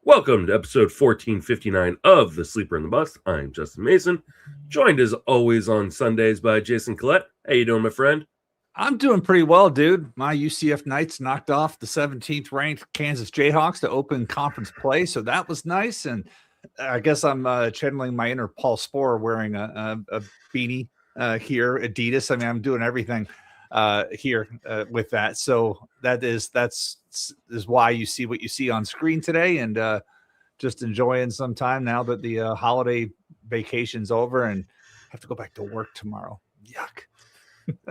Welcome to episode 1459 of The Sleeper and the Bust. I'm Justin Mason, joined as always on Sundays by Jason Collette. How you doing, my friend? I'm doing pretty well, dude. My UCF Knights knocked off the 17th ranked Kansas Jayhawks to open conference play, so that was nice. And I guess I'm channeling my inner Paul Sporer wearing a beanie here, Adidas. I mean, I'm doing everything here with that. So that's why you see what you see on screen today, and just enjoying some time now that the holiday vacation's over and have to go back to work tomorrow. Yuck.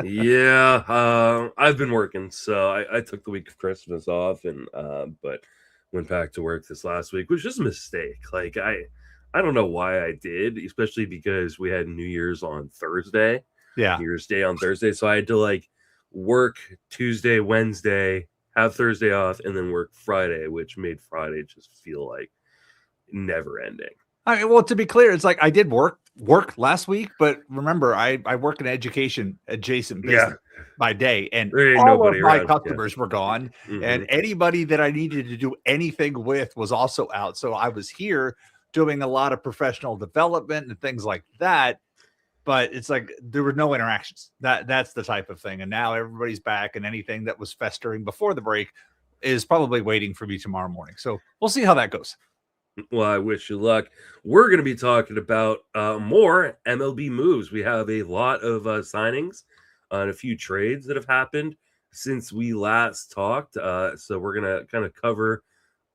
Yeah, I've been working, so I took the week of Christmas off, and but went back to work this last week, which is a mistake. Like I don't know why I did, especially because we had New Year's on Thursday. Yeah, New Year's Day on Thursday, so I had to like work Tuesday, Wednesday, have Thursday off, and then work Friday, which made Friday just feel like never ending. I mean, well, to be clear, it's like I did work last week, but remember, I work in education adjacent business by day, and all of my customers were gone, and anybody that I needed to do anything with was also out. So I was here doing a lot of professional development and things like that, but it's like there were no interactions. That's the type of thing, and now everybody's back, and anything that was festering before the break is probably waiting for me tomorrow morning. So we'll see how that goes. Well, I wish you luck. We're going to be talking about more MLB moves. We have a lot of signings and a few trades that have happened since we last talked. So we're going to kind of cover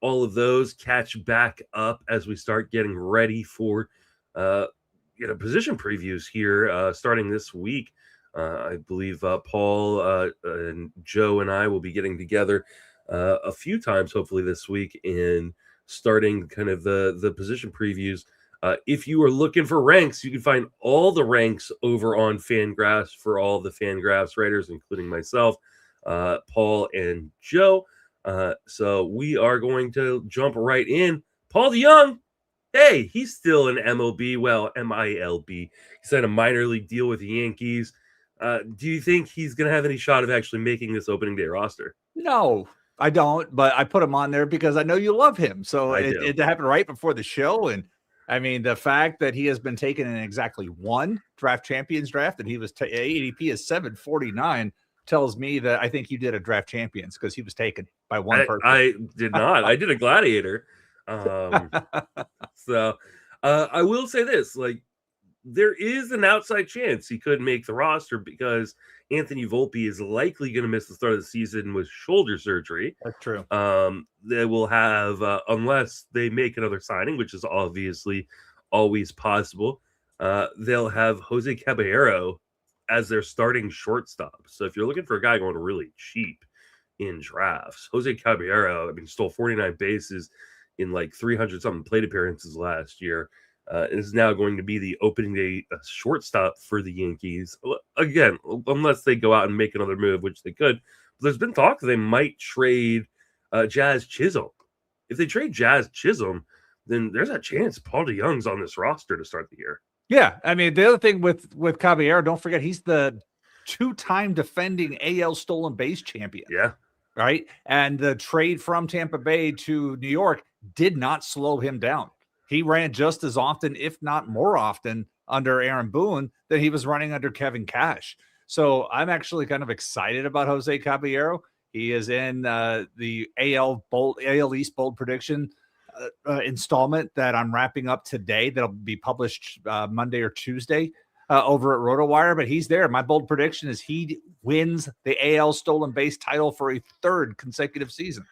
all of those, catch back up as we start getting ready for position previews here starting this week. I believe Paul and Joe and I will be getting together a few times, hopefully this week, in starting kind of the position previews. If you are looking for ranks, you can find all the ranks over on Fangraphs for all the Fangraphs writers, including myself, Paul, and Joe. So we are going to jump right in. Paul DeYoung, hey, he's still in MLB. Well, MILB. He signed a minor league deal with the Yankees. Do you think he's going to have any shot of actually making this opening day roster? No, I don't, but I put him on there because I know you love him. So it happened right before the show. And I mean, the fact that he has been taken in exactly one draft champions draft and he was ADP is 749 tells me that I think you did a draft champions because he was taken by one person. I did not. I did a gladiator. So I will say this, like, there is an outside chance he could make the roster because Anthony Volpe is likely going to miss the start of the season with shoulder surgery. That's true. They will have, unless they make another signing, which is obviously always possible, they'll have Jose Caballero as their starting shortstop. So if you're looking for a guy going really cheap in drafts, Jose Caballero, I mean, stole 49 bases in like 300 something plate appearances last year. Is now going to be the opening day shortstop for the Yankees. Again, unless they go out and make another move, which they could. But there's been talk that they might trade Jazz Chisholm. If they trade Jazz Chisholm, then there's a chance Paul DeYoung's on this roster to start the year. Yeah, I mean, the other thing with Caballero, don't forget, he's the two-time defending AL stolen base champion. Yeah. Right? And the trade from Tampa Bay to New York did not slow him down. He ran just as often, if not more often, under Aaron Boone than he was running under Kevin Cash. So I'm actually kind of excited about Jose Caballero. He is in the AL East bold prediction installment that I'm wrapping up today. That'll be published Monday or Tuesday over at RotoWire. But he's there. My bold prediction is he wins the AL stolen base title for a third consecutive season.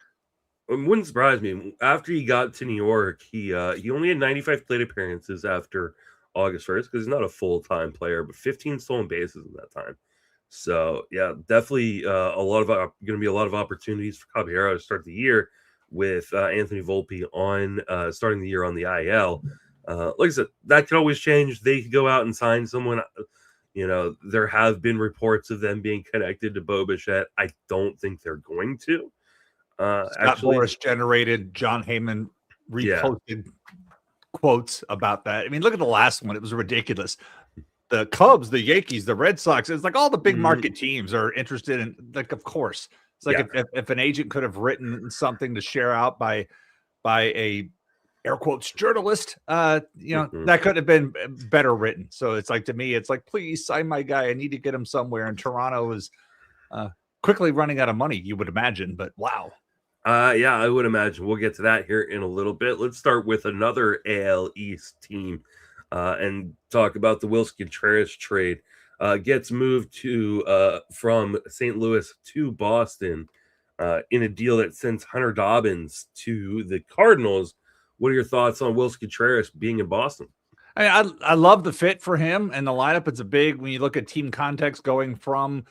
It wouldn't surprise me. After he got to New York, he only had 95 plate appearances after August 1st because he's not a full-time player, but 15 stolen bases in that time. So, yeah, definitely going to be a lot of opportunities for Caballero to start the year with Anthony Volpe on starting the year on the IL. Like I said, that could always change. They could go out and sign someone. You know, there have been reports of them being connected to Bo Bichette. I don't think they're going to. Scott Boras generated John Heyman reposted quotes about that. I mean, look at the last one. It was ridiculous. The Cubs, the Yankees, the Red Sox. It's like all the big market teams are interested in, like, of course. It's like if an agent could have written something to share out by by a air quotes journalist, that could have been better written. So it's like, to me, it's like, please sign my guy. I need to get him somewhere. And Toronto is quickly running out of money, you would imagine, but wow. Yeah, I would imagine. We'll get to that here in a little bit. Let's start with another AL East team and talk about the Willson Contreras trade. Gets moved to from St. Louis to Boston in a deal that sends Hunter Dobbins to the Cardinals. What are your thoughts on Willson Contreras being in Boston? I love the fit for him and the lineup. It's a big, when you look at team context, going from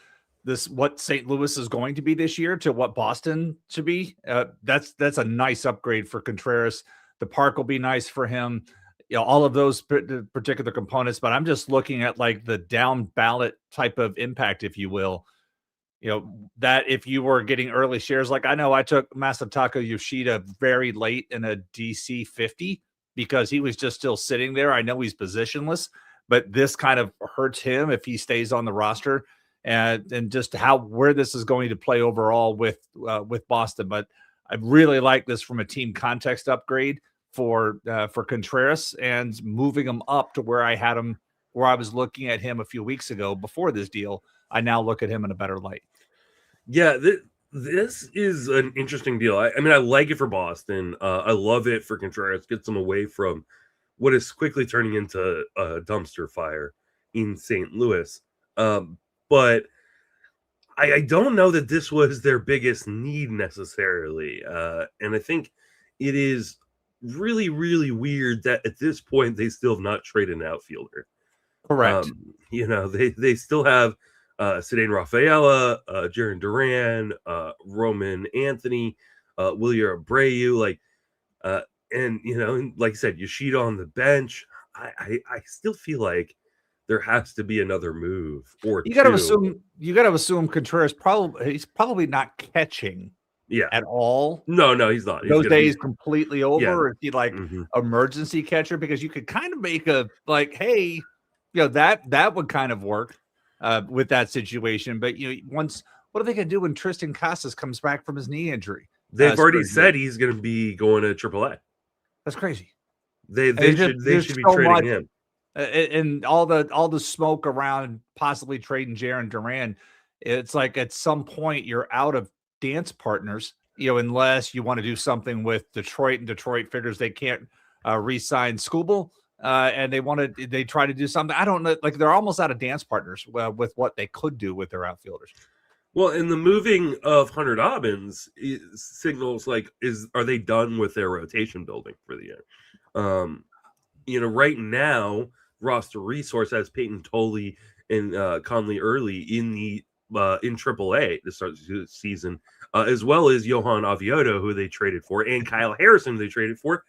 what St. Louis is going to be this year to what Boston to be. That's a nice upgrade for Contreras. The park will be nice for him. All of those particular components, but I'm just looking at like the down ballot type of impact, if you will. That if you were getting early shares, like I know I took Masataka Yoshida very late in a DC 50 because he was just still sitting there. I know he's positionless, but this kind of hurts him if he stays on the roster. And just where this is going to play overall with Boston. But I really like this from a team context upgrade for Contreras and moving him up to where I had him, where I was looking at him a few weeks ago before this deal. I now look at him in a better light. Yeah, this is an interesting deal. I mean, I like it for Boston. I love it for Contreras. Gets them away from what is quickly turning into a dumpster fire in St. Louis. But I don't know that this was their biggest need necessarily. And I think it is really, really weird that at this point they still have not traded an outfielder. Correct. They still have Cedane Rafaela, Jaron Duran, Roman Anthony, Wilyer Abreu, and like I said, Yoshida on the bench. I still feel like there has to be another move or you got to assume Contreras he's probably not catching at all. No, he's not. Those days completely over. Yeah. Is he emergency catcher? Because you could kind of make hey, that would kind of work with that situation. But what are they going to do when Tristan Casas comes back from his knee injury? They've already said he's going to be going to AAA. That's crazy. They should be trading him. And all the smoke around possibly trading Jaron Duran, it's like at some point you're out of dance partners, unless you want to do something with Detroit, and Detroit figures they can't re-sign Skubal, and they try to do something. I don't know, like they're almost out of dance partners with what they could do with their outfielders. Well, in the moving of Hunter Dobbins signals are they done with their rotation building for the year? Right now, roster resource has Peyton Tolley and Conley Early in AAA to start the season, as well as Johan Oviedo, who they traded for, and Kyle Harrison, who they traded for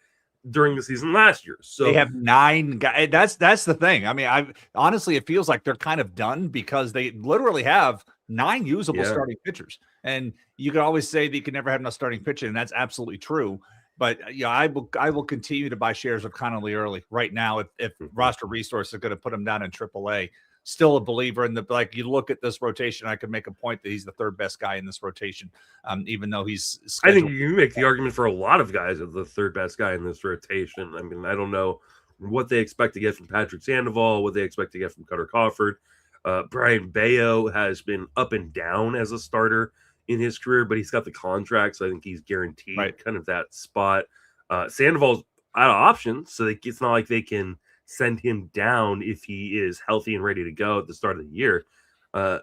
during the season last year. So they have 9 guys. That's the thing. I mean, honestly, it feels like they're kind of done because they literally have 9 usable starting pitchers. And you can always say that you can never have enough starting pitching, and that's absolutely true. But I will continue to buy shares of Connolly Early right now if roster resources are going to put him down in AAA. Still a believer in you look at this rotation, I could make a point that he's the 3rd best guy in this rotation, even though he's scheduled. I think you make the argument for a lot of guys as the 3rd best guy in this rotation. I mean, I don't know what they expect to get from Patrick Sandoval, what they expect to get from Cutter Crawford. Brian Bayo has been up and down as a starter in his career, but he's got the contract, so I think he's guaranteed kind of that spot. Sandoval's out of options, so it's not like they can send him down if he is healthy and ready to go at the start of the year. I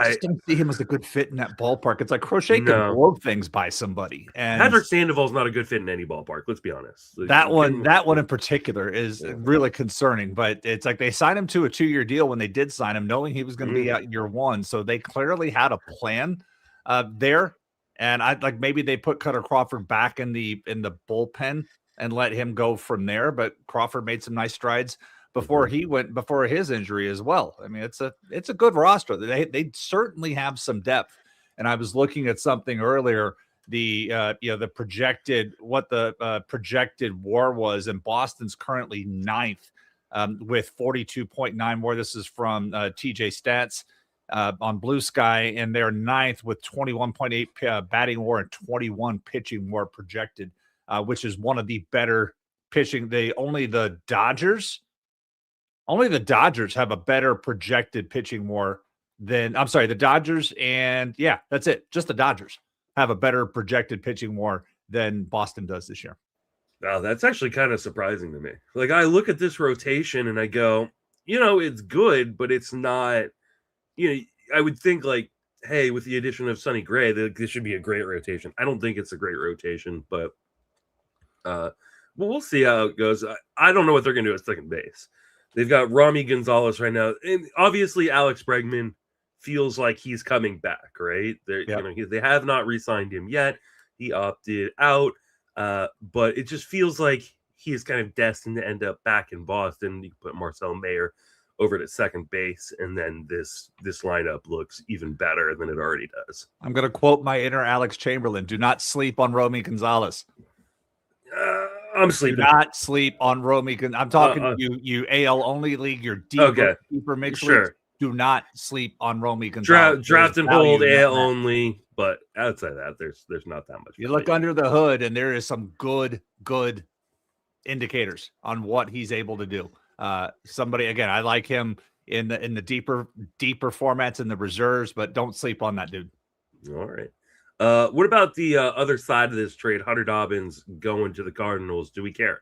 just don't see him as a good fit in that ballpark. It's like Crochet can blow things by somebody. And Patrick Sandoval's not a good fit in any ballpark. Let's be honest. That one in particular is really concerning, but it's like they signed him to a 2-year deal when they did sign him, knowing he was going to be out year 1. So they clearly had a plan there. And maybe they put Cutter Crawford back in the bullpen and let him go from there. But Crawford made some nice strides before his injury as well. I mean, it's a good roster. They certainly have some depth. And I was looking at something earlier, the projected WAR was, and Boston's currently 9th with 42.9 WAR. This is from TJ Stats on Blue Sky, and they're 9th with 21.8 batting WAR and 21 pitching WAR projected which is one of the better pitching. Only the Dodgers have a better projected pitching WAR than, the Dodgers, and yeah, that's it. Just the Dodgers have a better projected pitching WAR than Boston does this year. Wow, that's actually kind of surprising to me. Like, I look at this rotation and I go, it's good, but it's not, I would think like, hey, with the addition of Sonny Gray, this should be a great rotation. I don't think it's a great rotation, but we'll see how it goes. I don't know what they're going to do at second base. They've got Rami Gonzalez right now, and obviously Alex Bregman feels like he's coming back, right? They have not re-signed him yet. He opted out, but it just feels like he is kind of destined to end up back in Boston. You can put Marcel Mayer over to second base, and then this lineup looks even better than it already does. I'm going to quote my inner Alex Chamberlain: "Do not sleep on Romy Gonzalez." I'm sleeping. Do not sleep on Romy. I'm talking to you AL only league, your deeper mixed leagues. Do not sleep on Romy Gonzalez. Draft and hold AL only, but outside that, there's not that much. You look under the hood, and there is some good indicators on what he's able to do. Somebody, again, I like him in the deeper formats in the reserves, but don't sleep on that dude. All right. What about the other side of this trade? Hunter Dobbins going to the Cardinals. Do we care?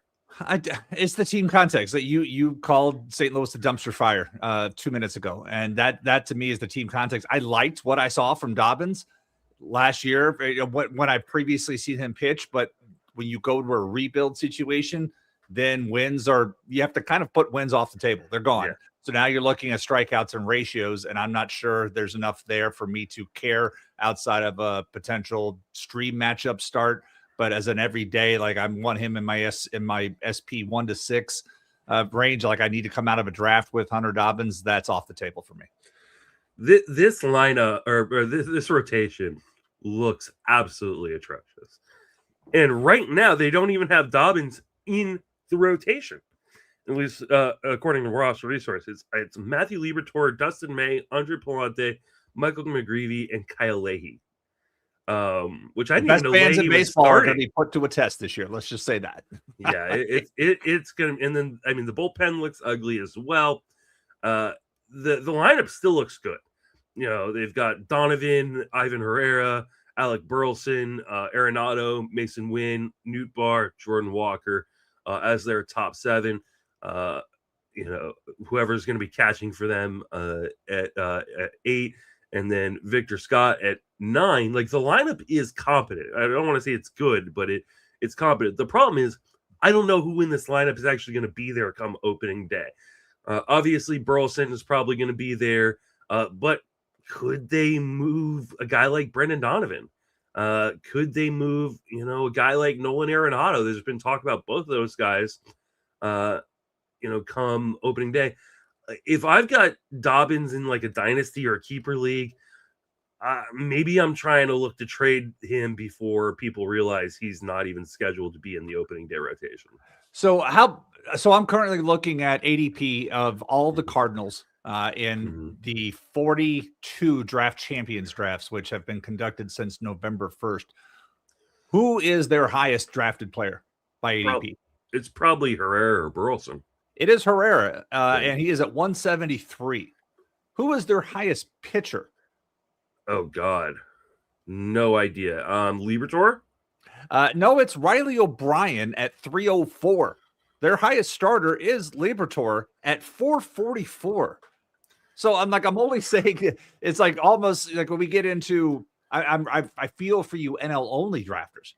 It's the team context that you called St. Louis the dumpster fire 2 minutes ago, and that to me is the team context. I liked what I saw from Dobbins last year when I previously seen him pitch, but when you go to a rebuild situation, then you have to kind of put wins off the table. They're gone. Yeah. So now you're looking at strikeouts and ratios, and I'm not sure there's enough there for me to care outside of a potential stream matchup start. But as an everyday, like I want him in my SP 1 to 6 range. Like I need to come out of a draft with Hunter Dobbins. That's off the table for me. This lineup or this rotation looks absolutely atrocious. And right now they don't even have Dobbins in the rotation. At least according to roster resources, it's Matthew Liberatore, Dustin May, Andre Palante, Michael McGreevy, and Kyle Leahy. Which I didn't even know fans Leahy in baseball are going to be put to a test this year. Let's just say that. Yeah, it's gonna. And then the bullpen looks ugly as well. The lineup still looks good. They've got Donovan, Ivan Herrera, Alec Burleson, Arenado, Mason Wynn, Newt Barr, Jordan Walker as their top 7. Whoever's going to be catching for them at 8, and then Victor Scott at 9. Like the lineup is competent. I don't want to say it's good, but it's competent. The problem is I don't know who in this lineup is actually going to be there come opening day. Obviously, Burleson is probably going to be there, but could they move a guy like Brendan Donovan? Could they move, a guy like Nolan Arenado? There's been talk about both of those guys, come opening day. If I've got Dobbins in like a dynasty or a keeper league, maybe I'm trying to look to trade him before people realize he's not even scheduled to be in the opening day rotation. So I'm currently looking at ADP of all the Cardinals in the 42 draft champions drafts, which have been conducted since November 1st. Who is their highest drafted player by ADP? It's probably Herrera or Burleson. It is Herrera, and he is at 173. Who is their highest pitcher? Oh, God. No idea. Liberatore? No, it's Riley O'Brien at 304. Their highest starter is Liberatore at 444. So I'm only saying it's like almost like when we get into I feel for you NL only drafters.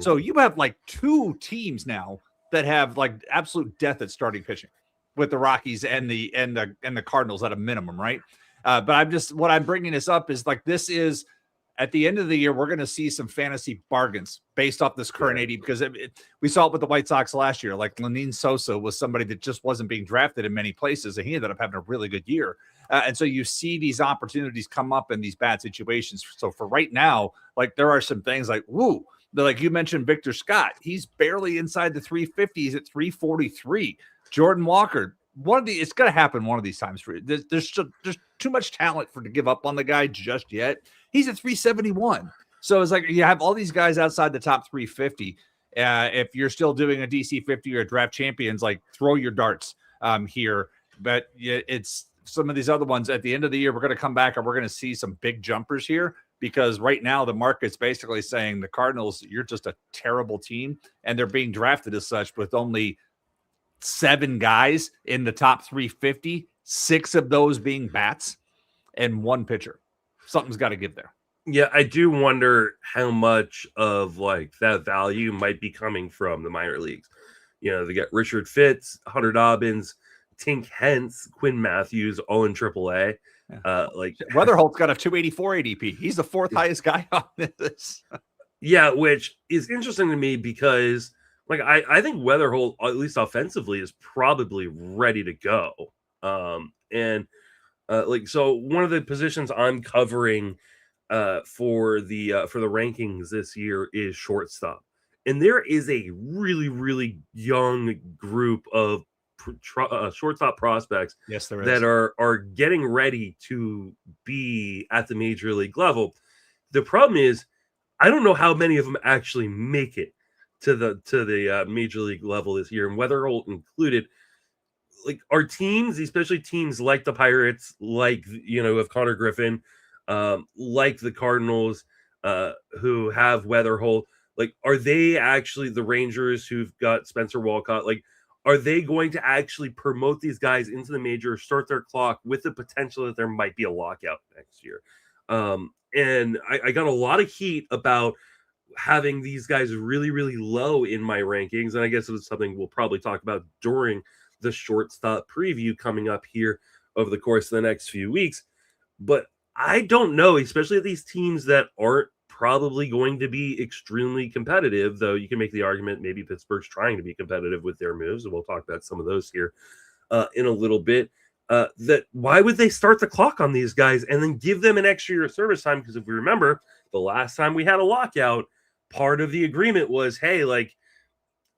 So you have like 2 teams now that have like absolute death at starting pitching with the Rockies and the Cardinals at a minimum, right? But what I'm bringing this up is like this is at the end of the year we're going to see some fantasy bargains based off this current 80 because we saw it with the White Sox last year. Like Lenin Sosa was somebody that just wasn't being drafted in many places, and he ended up having a really good year. And so you see these opportunities come up in these bad situations. So for right now, like there are some things like like you mentioned Victor Scott, he's barely inside the 350s at 343. Jordan Walker, it's going to happen one of these times for you. There's too much talent to give up on the guy just yet. He's at 371. So it's like you have all these guys outside the top 350. If you're still doing a DC 50 or draft champions, like throw your darts here. But it's some of these other ones at the end of the year, we're going to come back and we're going to see some big jumpers here, because right now the market's basically saying the Cardinals, you're just a terrible team. And they're being drafted as such with only 7 guys in the top 350, 6 of those being bats and 1 pitcher. Something's got to give there. Yeah, I do wonder how much of like that value might be coming from the minor leagues. You know, they got Richard Fitz, Hunter Dobbins, Tink Hence, Quinn Matthews, all in AAA. Like Weatherholt's got a 284 ADP. He's the 4th highest guy on this. Yeah, which is interesting to me because like I think Weatherholt, at least offensively, is probably ready to go. So one of the positions I'm covering for the rankings this year is shortstop, and there is a really, really young group of shortstop prospects, yes, there is, that are getting ready to be at the major league level. The problem is, I don't know how many of them actually make it to the major league level this year, and Weatherholt included. Like our teams, especially teams like the Pirates, like of Connor Griffin, like the Cardinals, who have Weatherholt, like are they actually, the Rangers who've got Spencer Walcott, like are they going to actually promote these guys into the major, start their clock with the potential that there might be a lockout next year? And I got a lot of heat about having these guys really, really low in my rankings, and I guess it's something we'll probably talk about during the shortstop preview coming up here over the course of the next few weeks. But I don't know, especially these teams that aren't probably going to be extremely competitive, though you can make the argument maybe Pittsburgh's trying to be competitive with their moves, and we'll talk about some of those here in a little bit. That why would they start the clock on these guys and then give them an extra year of service time? Because if we remember, the last time we had a lockout, part of the agreement was, hey, like,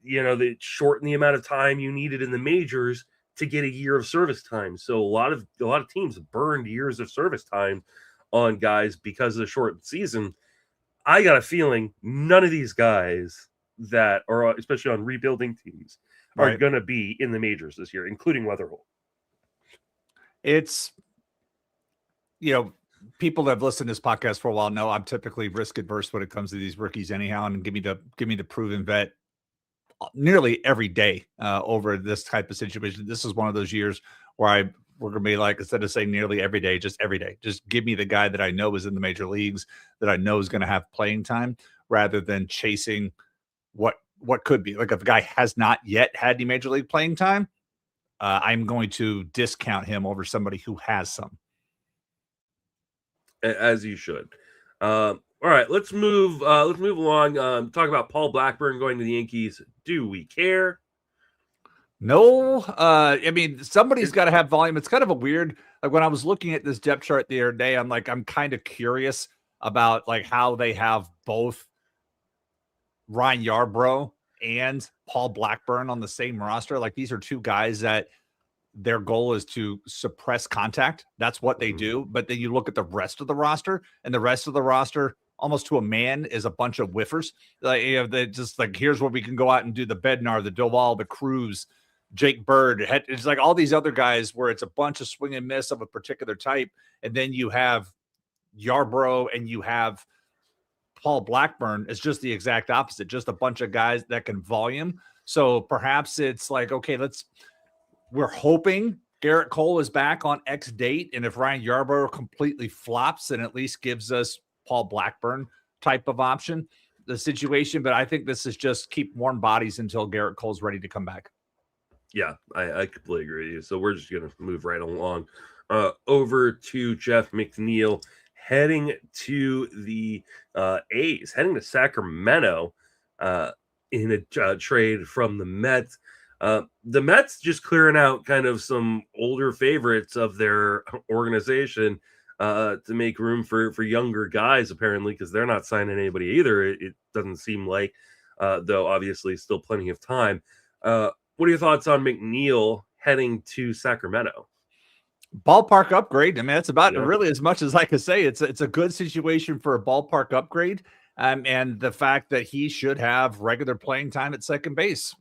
they shorten the amount of time you needed in the majors to get a year of service time. So a lot of teams burned years of service time on guys because of the short season. I got a feeling none of these guys that are, especially on rebuilding teams, are going to be in the majors this year, including Weatherholt. It's, people that have listened to this podcast for a while know I'm typically risk adverse when it comes to these rookies anyhow, and give me the proven vet nearly every day over this type of situation. This is one of those years where we're going to be like, instead of saying nearly every day, just every day, just give me the guy that I know is in the major leagues, that I know is going to have playing time, rather than chasing what could be. Like if a guy has not yet had any major league playing time, I'm going to discount him over somebody who has some. As you should. All right, let's move along. Talk about Paul Blackburn going to the Yankees. Do we care? No. I mean, somebody's got to have volume. It's kind of a weird, like when I was looking at this depth chart the other day, I'm kind of curious about like how they have both Ryan Yarbrough and Paul Blackburn on the same roster. Like these are 2 guys that their goal is to suppress contact. That's what they do. But then you look at the rest of the roster, and the rest of the roster, almost to a man, is a bunch of whiffers. Like, they just like, here's where we can go out and do the Bednar, the Doval, the Cruz, Jake Bird. It's like all these other guys where it's a bunch of swing and miss of a particular type. And then you have Yarbrough and you have Paul Blackburn. It's just the exact opposite, just a bunch of guys that can volume. So perhaps it's like, okay, we're hoping Garrett Cole is back on X date. And if Ryan Yarbrough completely flops, then at least gives us Paul Blackburn type of option, the situation. But I think this is just keep warm bodies until Garrett Cole's ready to come back. Yeah, I completely agree with you. So we're just going to move right along over to Jeff McNeil, heading to the A's, heading to Sacramento in a trade from the Mets. The Mets just clearing out kind of some older favorites of their organization to make room for younger guys, apparently, because they're not signing anybody either. It doesn't seem like, though obviously still plenty of time. What are your thoughts on McNeil heading to Sacramento? Ballpark upgrade. I mean, that's about really as much as I could say. It's a good situation for a ballpark upgrade. and the fact that he should have regular playing time at second base.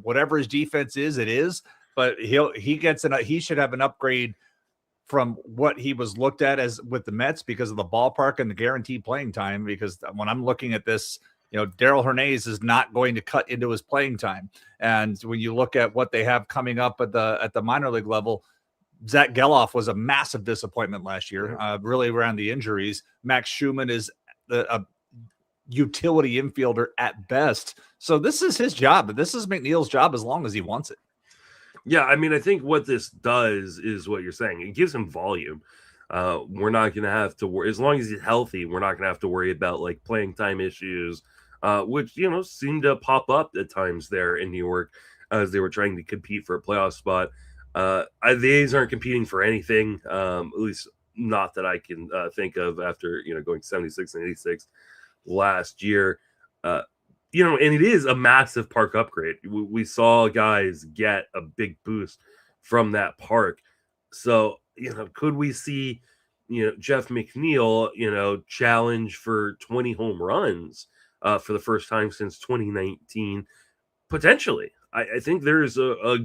Whatever his defense is, it is, but he should have an upgrade from what he was looked at as with the Mets because of the ballpark and the guaranteed playing time. Because when I'm looking at this, Darryl Hernandez is not going to cut into his playing time. And when you look at what they have coming up at the minor league level, Zach Geloff was a massive disappointment last year, really around the injuries. Max Schumann is a utility infielder at best. So this is his job. This is McNeil's job as long as he wants it. Yeah, I mean, I think what this does is what you're saying. It gives him volume. We're not going to have to worry. As long as he's healthy, we're not going to have to worry about like playing time issues, which, seem to pop up at times there in New York as they were trying to compete for a playoff spot. The A's aren't competing for anything, at least not that I can think of after, going 76 and 86 last year. And it is a massive park upgrade. We saw guys get a big boost from that park. So, could we see, Jeff McNeil, challenge for 20 home runs for the first time since 2019? Potentially. I think there's a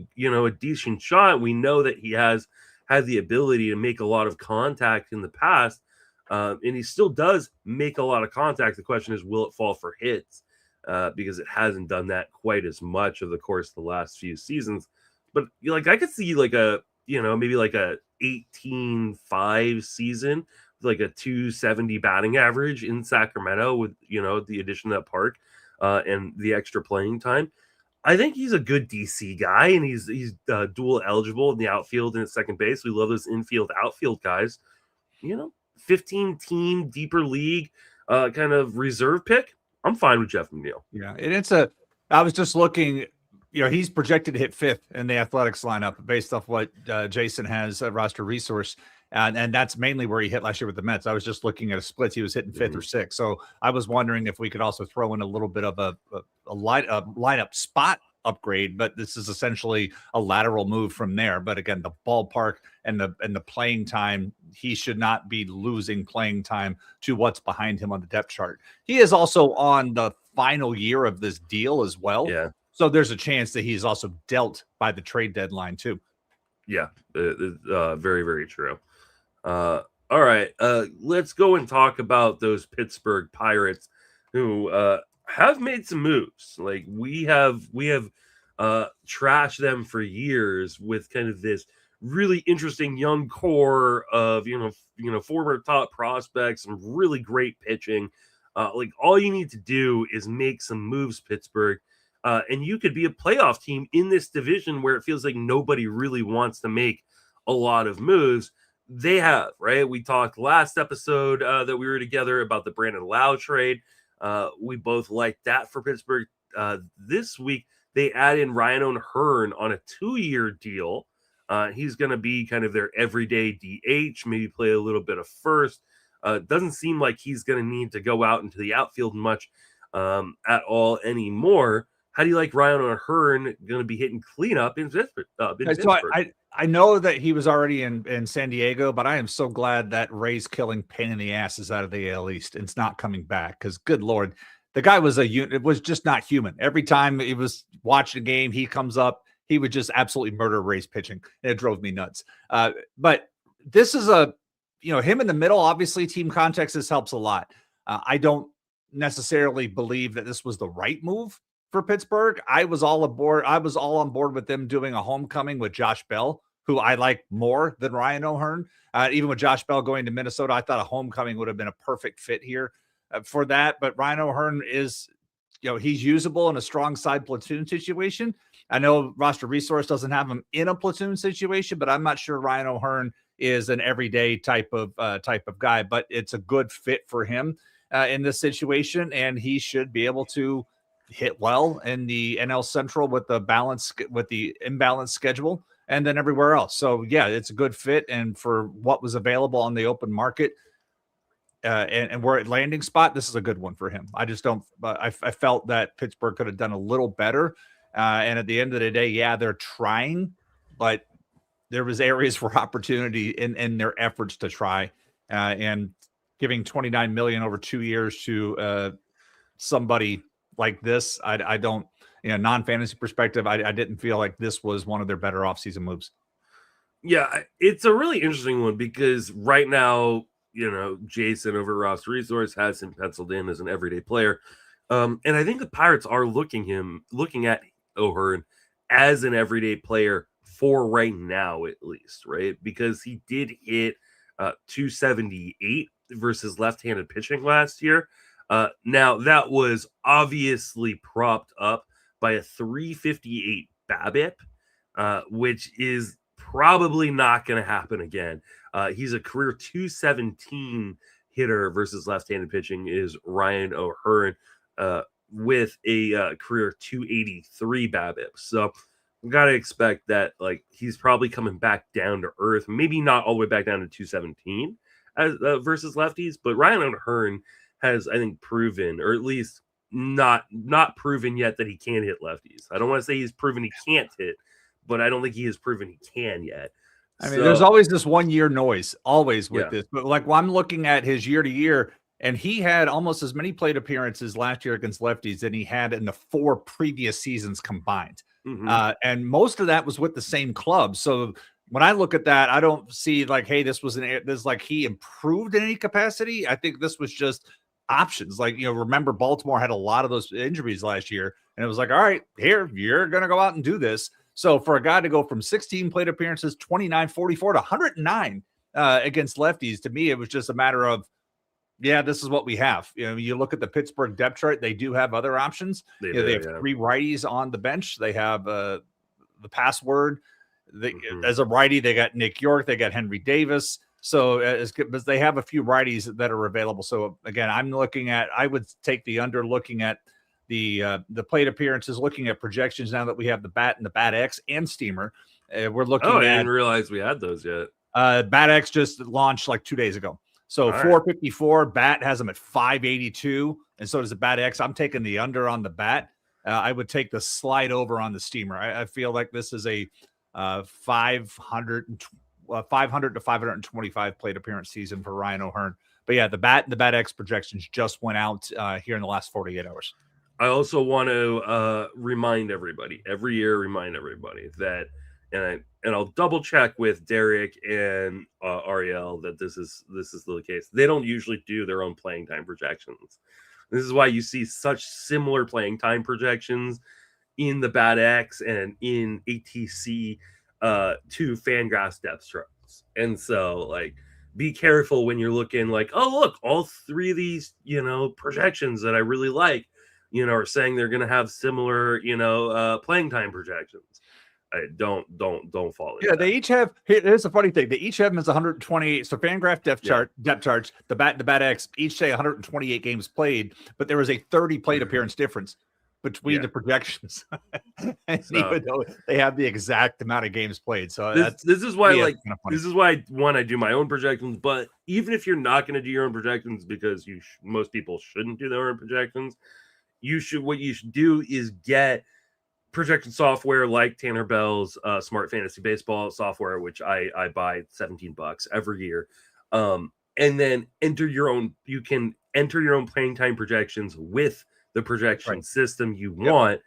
decent shot. We know that he has had the ability to make a lot of contact in the past, and he still does make a lot of contact. The question is, will it fall for hits? Because it hasn't done that quite as much over the course of the last few seasons. But I could see maybe like a 18-5 season, like a 270 batting average in Sacramento with the addition of that park and the extra playing time. I think he's a good DC guy, and he's dual eligible in the outfield and at second base. We love those infield outfield guys. 15 team deeper league kind of reserve pick. I'm fine with Jeff McNeil. Yeah, and I was just looking, he's projected to hit fifth in the Athletics lineup based off what Jason has roster resource. And that's mainly where he hit last year with the Mets. I was just looking at a splits. He was hitting fifth or sixth. So I was wondering if we could also throw in a little bit of a lineup spot upgrade, but this is essentially a lateral move from there. But again, the ballpark and the playing time, he should not be losing playing time to what's behind him on the depth chart. He is also on the final year of this deal as well. Yeah. So there's a chance that he's also dealt by the trade deadline too. Yeah, very, very true. All right, let's go and talk about those Pittsburgh Pirates who have made some moves. Like we have trashed them for years with kind of this really interesting young core of former top prospects, some really great pitching. Like all you need to do is make some moves, Pittsburgh, and you could be a playoff team in this division where it feels like nobody really wants to make a lot of moves. They have, right? We talked last episode that we were together about the Brandon Lau trade. We both liked that for Pittsburgh. This week, they add in Ryan O'Hearn on a 2-year deal. He's going to be kind of their everyday DH, maybe play a little bit of first. Doesn't seem like he's going to need to go out into the outfield much at all anymore. How do you like Ryan O'Hearn going to be hitting cleanup in Pittsburgh? I know that he was already in San Diego, but I am so glad that Ray's killing pain in the ass is out of the AL East and it's not coming back because, good Lord, the guy was it was just not human. Every time he was watching a game, he comes up, he would just absolutely murder Ray's pitching. And it drove me nuts. But this is him in the middle, obviously team context, this helps a lot. I don't necessarily believe that this was the right move for Pittsburgh. I was all aboard. I was all on board with them doing a homecoming with Josh Bell, who I like more than Ryan O'Hearn. Even with Josh Bell going to Minnesota, I thought a homecoming would have been a perfect fit here for that. But Ryan O'Hearn is, he's usable in a strong side platoon situation. I know roster resource doesn't have him in a platoon situation, but I'm not sure Ryan O'Hearn is an everyday type of guy. But it's a good fit for him in this situation, and he should be able to hit well in the NL Central with the imbalanced schedule and then everywhere else. So yeah, it's a good fit. And for what was available on the open market and we're at landing spot, this is a good one for him. I just don't, I felt that Pittsburgh could have done a little better. And at the end of the day, yeah, they're trying, but there was areas for opportunity in their efforts to try. And giving $29 million over 2 years to somebody like this. I don't, non-fantasy perspective, I didn't feel like this was one of their better offseason moves. Yeah, it's a really interesting one because right now, Jason over Ross Resource has him penciled in as an everyday player. And I think the Pirates are looking at O'Hearn as an everyday player for right now, at least, right? Because he did hit 278 versus left-handed pitching last year. Now, that was obviously propped up by a 358 BABIP, which is probably not going to happen again. He's a career 217 hitter versus left-handed pitching is Ryan O'Hearn with a career 283 BABIP. So we got to expect that he's probably coming back down to earth, maybe not all the way back down to 217 as versus lefties, but Ryan O'Hearn has, I think, proven, or at least not proven yet, that he can hit lefties. I don't want to say he's proven he can't hit, but I don't think he has proven he can yet. I mean, there's always this 1 year noise, always with this. But I'm looking at his year to year, and he had almost as many plate appearances last year against lefties than he had in the 4 previous seasons combined. Mm-hmm. And most of that was with the same club. So when I look at that, I don't see hey, this he improved in any capacity. I think this was just options. Remember Baltimore had a lot of those injuries last year, and it was all right, here, you're going to go out and do this. So for a guy to go from 16 plate appearances, 29, 44 to 109 against lefties, to me, it was just a matter of, this is what we have. You look at the Pittsburgh depth chart, they do have other options. They have 3 righties on the bench. They have the password. As a righty, they got Nick York, they got Henry Davis. So but they have a few righties that are available. So again, I would take the under, looking at the plate appearances, looking at projections now that we have the Bat and the Bat X and Steamer. We're looking at. I didn't realize we had those yet. Bat X just launched 2 days ago. So all 454, right. Bat has them at 582, and so does the Bat X. I'm taking the under on the Bat. I would take the slide over on the Steamer. I feel like this is a 500 to 525 plate appearance season for Ryan O'Hearn. But the Bat and the Bat X projections just went out here in the last 48 hours. I also want to remind everybody that, and I'll double check with Derek and Ariel that this is the case. They don't usually do their own playing time projections. This is why you see such similar playing time projections in the Bat X and in ATC to Fangraphs depth charts. And so be careful when you're looking oh, look, all 3 of these, projections that I really like, are saying they're going to have similar, playing time projections. Don't fall into that. They each have. Here's the funny thing: they each have them as 128. So Fangraph depth charts, the Bat and the Bat X each say 128 games played, but there was a 30 plate appearance difference between the projections. And even though they have the exact amount of games played, so this is why I do my own projections. But even if you're not going to do your own projections, because most people shouldn't do their own projections, what you should do is get projection software like Tanner Bell's Smart Fantasy Baseball software, which I buy $17 every year. And then you can enter your own playing time projections with the projection system you want,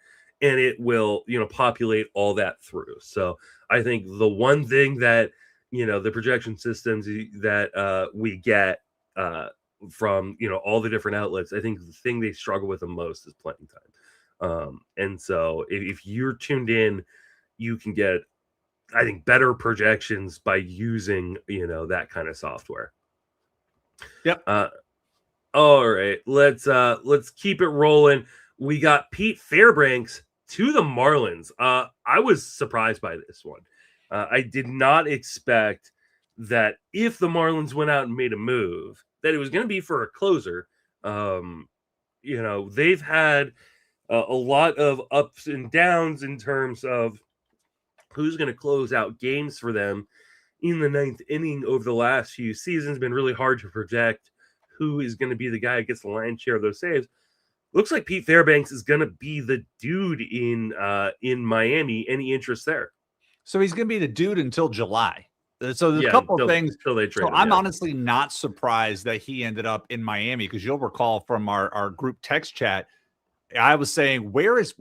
and it will, populate all that through. So I think the one thing that, the projection systems that we get from, all the different outlets, I think the thing they struggle with the most is playing time. And so if you're tuned in, you can get, I think, better projections by using, that kind of software. Yep. All right, let's keep it rolling. We got Pete Fairbanks to the Marlins. I was surprised by this one. I did not expect that if the Marlins went out and made a move, that it was going to be for a closer. They've had a lot of ups and downs in terms of who's going to close out games for them in the 9th inning over the last few seasons. It's been really hard to project who is going to be the guy that gets the lion's share of those saves. Looks like Pete Fairbanks is going to be the dude in Miami. Any interest there? So he's going to be the dude until July. So there's a couple of things. Till they trade so I'm honestly not surprised that he ended up in Miami, because you'll recall from our group text chat, I was saying, where is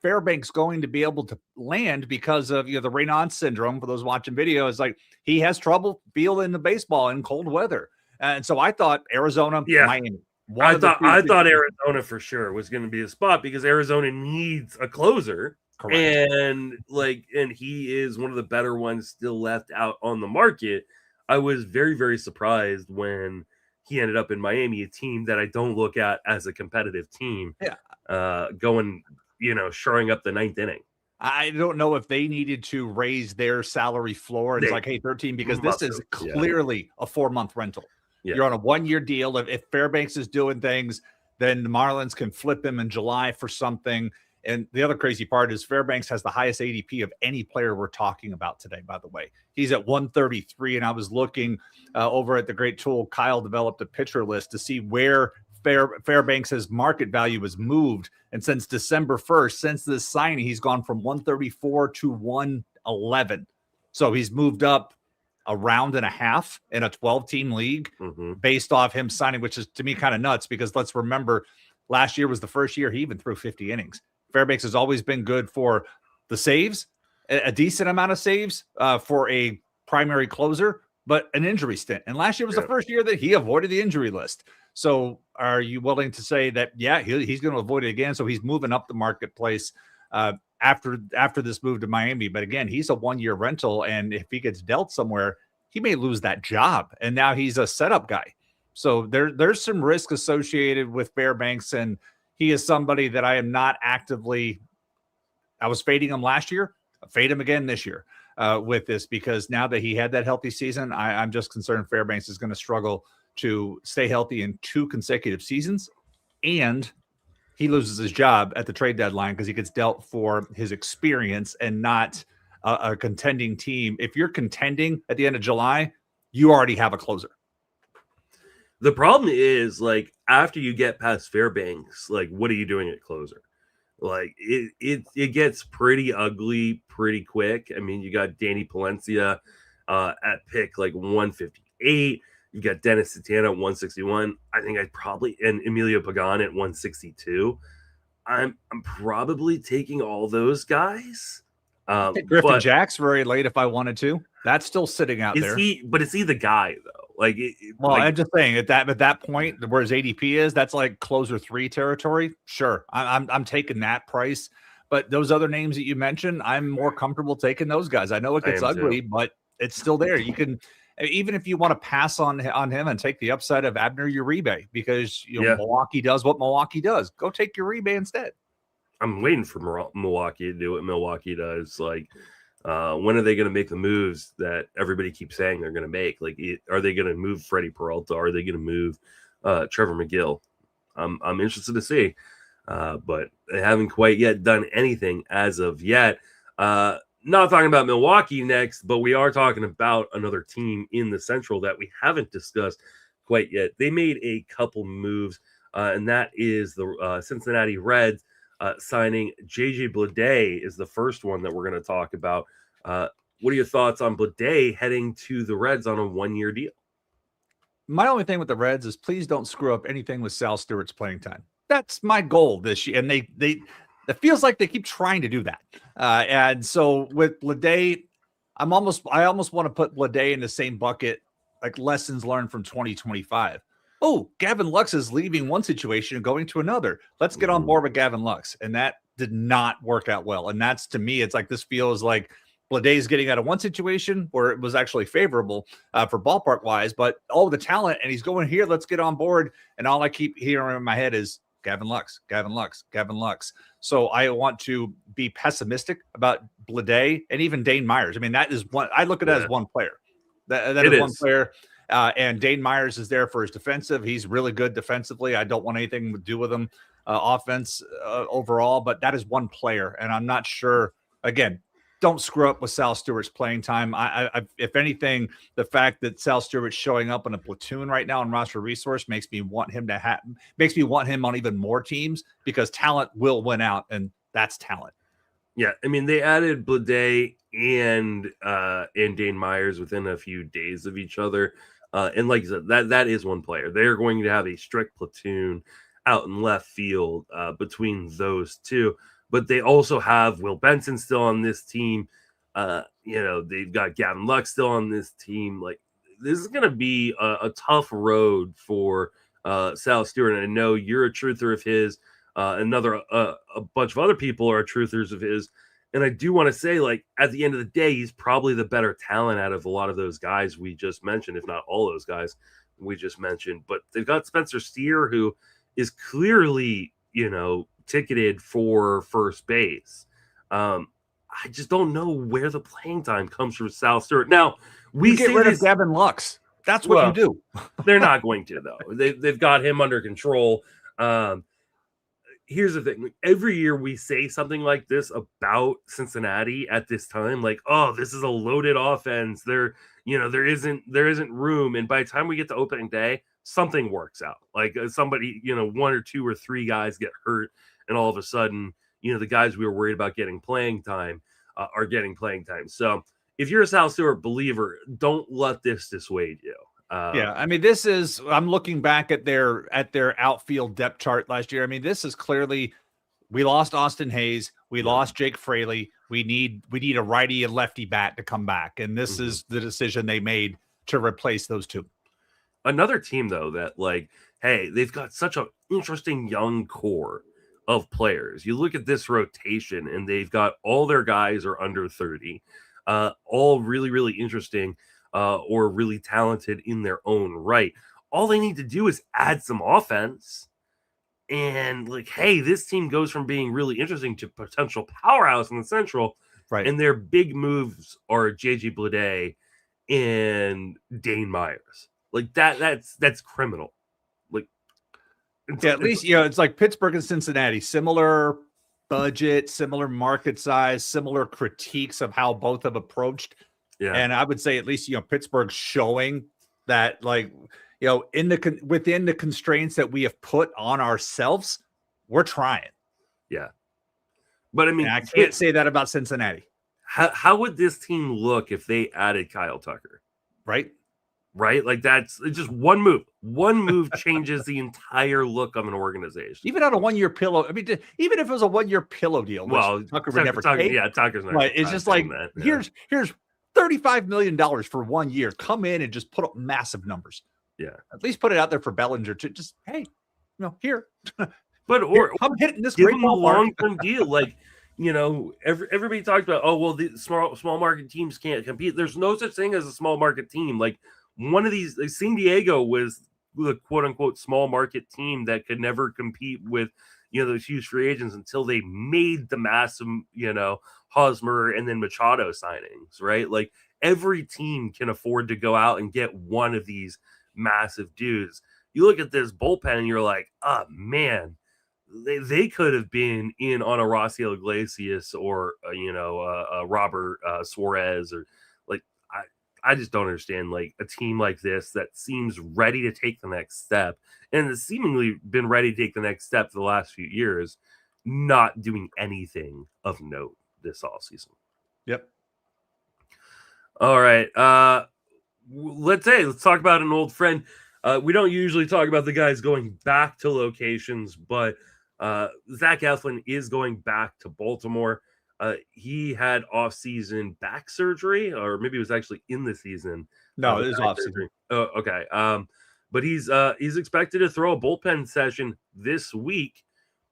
Fairbanks going to be able to land because of the Raynaud syndrome? For those watching video, it's like he has trouble fielding the baseball in cold weather, and so I thought Arizona, Miami. I thought Arizona for sure was going to be a spot, because Arizona needs a closer. Correct. And he is one of the better ones still left out on the market. I was very, very surprised when he ended up in Miami, a team that I don't look at as a competitive team. Yeah. Shoring up the ninth inning. I don't know if they needed to raise their salary floor. It's like, hey, 13, because this is clearly a 4-month rental. Yeah. You're on a 1-year deal. If Fairbanks is doing things, then the Marlins can flip him in July for something. And the other crazy part is Fairbanks has the highest ADP of any player we're talking about today, by the way. He's at 133, and I was looking over at the great tool Kyle developed a pitcher list to see where Fairbanks' market value has moved. And since December 1st, since this signing, he's gone from 134 to 111. So he's moved up a round and a half in a 12-team league based off him signing, which is to me kind of nuts, because let's remember last year was the first year he even threw 50 innings. Fairbanks has always been good for the saves, a decent amount of saves for a primary closer, but an injury stint. And last year was the first year that he avoided the injury list. So are you willing to say that, he's going to avoid it again? So he's moving up the marketplace after this move to Miami. But again, he's a 1-year rental. And if he gets dealt somewhere, he may lose that job. And now he's a setup guy. So there's some risk associated with Fairbanks. And he is somebody that I am not actively – I was fading him last year. I fade him again this year with this, because now that he had that healthy season, I'm just concerned Fairbanks is going to struggle to stay healthy in 2 consecutive seasons, and he loses his job at the trade deadline because he gets dealt for his experience and not a contending team. If you're contending at the end of July, you already have a closer. The problem is, after you get past Fairbanks, what are you doing at closer? It gets pretty ugly pretty quick. I mean, you got Danny Palencia at pick 158. You got Dennis Santana at 161. I think and Emilio Pagan at 162. I'm probably taking all those guys. Griffin Jack's very late if I wanted to. That's still sitting out there. Is he the guy though? I'm just saying at that point where his ADP is, that's like closer 3 territory. Sure, I'm taking that price. But those other names that you mentioned, I'm more comfortable taking those guys. I know it gets ugly, but it's still there. You can. Even if you want to pass on him and take the upside of Abner Uribe, because Milwaukee does what Milwaukee does, go take Uribe instead. I'm waiting for Milwaukee to do what Milwaukee does. When are they going to make the moves that everybody keeps saying they're going to make? Are they going to move Freddie Peralta? Are they going to move Trevor McGill? I'm interested to see, but they haven't quite yet done anything as of yet. Not talking about Milwaukee next, but we are talking about another team in the Central that we haven't discussed quite yet. They made a couple moves, and that is the Cincinnati Reds signing J.J. Bleday is the first one that we're going to talk about. What are your thoughts on Bleday heading to the Reds on a 1-year deal? My only thing with the Reds is please don't screw up anything with Sal Stewart's playing time. That's my goal this year, and it feels like they keep trying to do that. And so with Bleday, I almost want to put Bleday in the same bucket, like lessons learned from 2025. Oh, Gavin Lux is leaving one situation and going to another. Let's get on board with Gavin Lux. And that did not work out well. And that's, to me, it's like this feels like Bleday's getting out of one situation where it was actually favorable for ballpark wise, but the talent, and he's going here, let's get on board. And all I keep hearing in my head is Gavin Lux, Gavin Lux, Gavin Lux. So I want to be pessimistic about Bleday and even Dane Myers. I mean, that is one. I look at it as one player. That is one player. And Dane Myers is there for his defensive. He's really good defensively. I don't want anything to do with him offense overall, but that is one player. And I'm not sure, again, don't screw up with Sal Stewart's playing time. I if anything, the fact that Sal Stewart's showing up in a platoon right now in roster resource makes me want him on even more teams, because talent will win out, and that's talent. Yeah, I mean they added Bleday and Dane Myers within a few days of each other, and like I said, that is one player. They're going to have a strict platoon out in left field between those two, but they also have Will Benson still on this team. They've got Gavin Lux still on this team. Like this is going to be a tough road for Sal Stewart. And I know you're a truther of his. A bunch of other people are truthers of his. And I do want to say, like, at the end of the day, he's probably the better talent out of a lot of those guys we just mentioned, if not all those guys we just mentioned. But they've got Spencer Steer, who is clearly, ticketed for first base. I just don't know where the playing time comes from Sal Stewart. Now, we get rid of Gavin Lux. That's what you do. They're not going to, though. They've got him under control. Here's the thing. Every year we say something like this about Cincinnati at this time, like, oh, this is a loaded offense. There isn't room. And by the time we get to opening day, something works out. Like somebody, one or two or three guys get hurt. And all of a sudden, the guys we were worried about getting playing time are getting playing time. So if you're a Sal Stewart believer, don't let this dissuade you. I mean, I'm looking back at their outfield depth chart last year. I mean, this is clearly, we lost Austin Hayes. We lost Jake Fraley. We need a righty and lefty bat to come back. And this is the decision they made to replace those two. Another team, though, that like, hey, they've got such an interesting young core of players. You look at this rotation and they've got all their guys are under 30, all really, really interesting. Or really talented in their own right. All they need to do is add some offense. And like, hey, this team goes from being really interesting to potential powerhouse in the Central. Right. And their big moves are JJ Bleday and Dane Myers. Like that's criminal. Like, at least, it's like Pittsburgh and Cincinnati, similar budget, similar market size, similar critiques of how both have approached. Yeah. And I would say at least, Pittsburgh's showing that, like, within the constraints that we have put on ourselves, we're trying. Yeah. But I mean, and I can't say that about Cincinnati. How would this team look if they added Kyle Tucker? Right. Like it's just one move. One move changes the entire look of an organization. Even on a 1-year pillow. I mean, even if it was a 1-year pillow deal, well, Tucker would never take. Yeah, Tucker's never. Right. It's just like that. Here's $35 million for 1 year. Come in and just put up massive numbers. Yeah. At least put it out there for Bellinger to just, hey, here. But I'm hitting this give great them a long-term deal. Like, everybody talks about, oh, well, the small market teams can't compete. There's no such thing as a small market team. Like one of these, like San Diego was the quote unquote small market team that could never compete with, those huge free agents until they made the massive, Hosmer and then Machado signings, right? Like every team can afford to go out and get one of these massive dudes. You look at this bullpen and you're like, oh man, they could have been in on a Rossiel Iglesias or, Robert Suarez or like, I just don't understand like a team like this that seems ready to take the next step and has seemingly been ready to take the next step for the last few years, not doing anything of note this offseason. Yep. All right. Let's talk about an old friend. We don't usually talk about the guys going back to locations, but Zach Eflin is going back to Baltimore. He had off-season back surgery, or maybe it was actually in the season. No, it was off-season. Oh, okay. But he's expected to throw a bullpen session this week.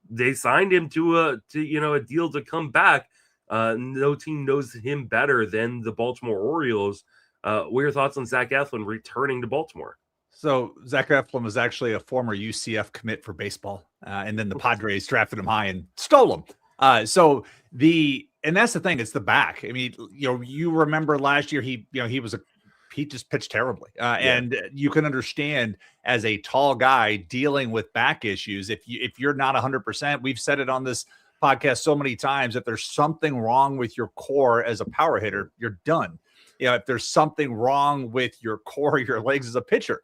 They signed him to a deal to come back. No team knows him better than the Baltimore Orioles. What are your thoughts on Zach Eflin returning to Baltimore? So Zach Eflin was actually a former UCF commit for baseball, and then the Padres drafted him high and stole him. And that's the thing, it's the back. I mean, you remember last year he just pitched terribly. And you can understand as a tall guy dealing with back issues, if you're not 100%, we've said it on this podcast so many times, if there's something wrong with your core as a power hitter, you're done. If there's something wrong with your core, your legs as a pitcher,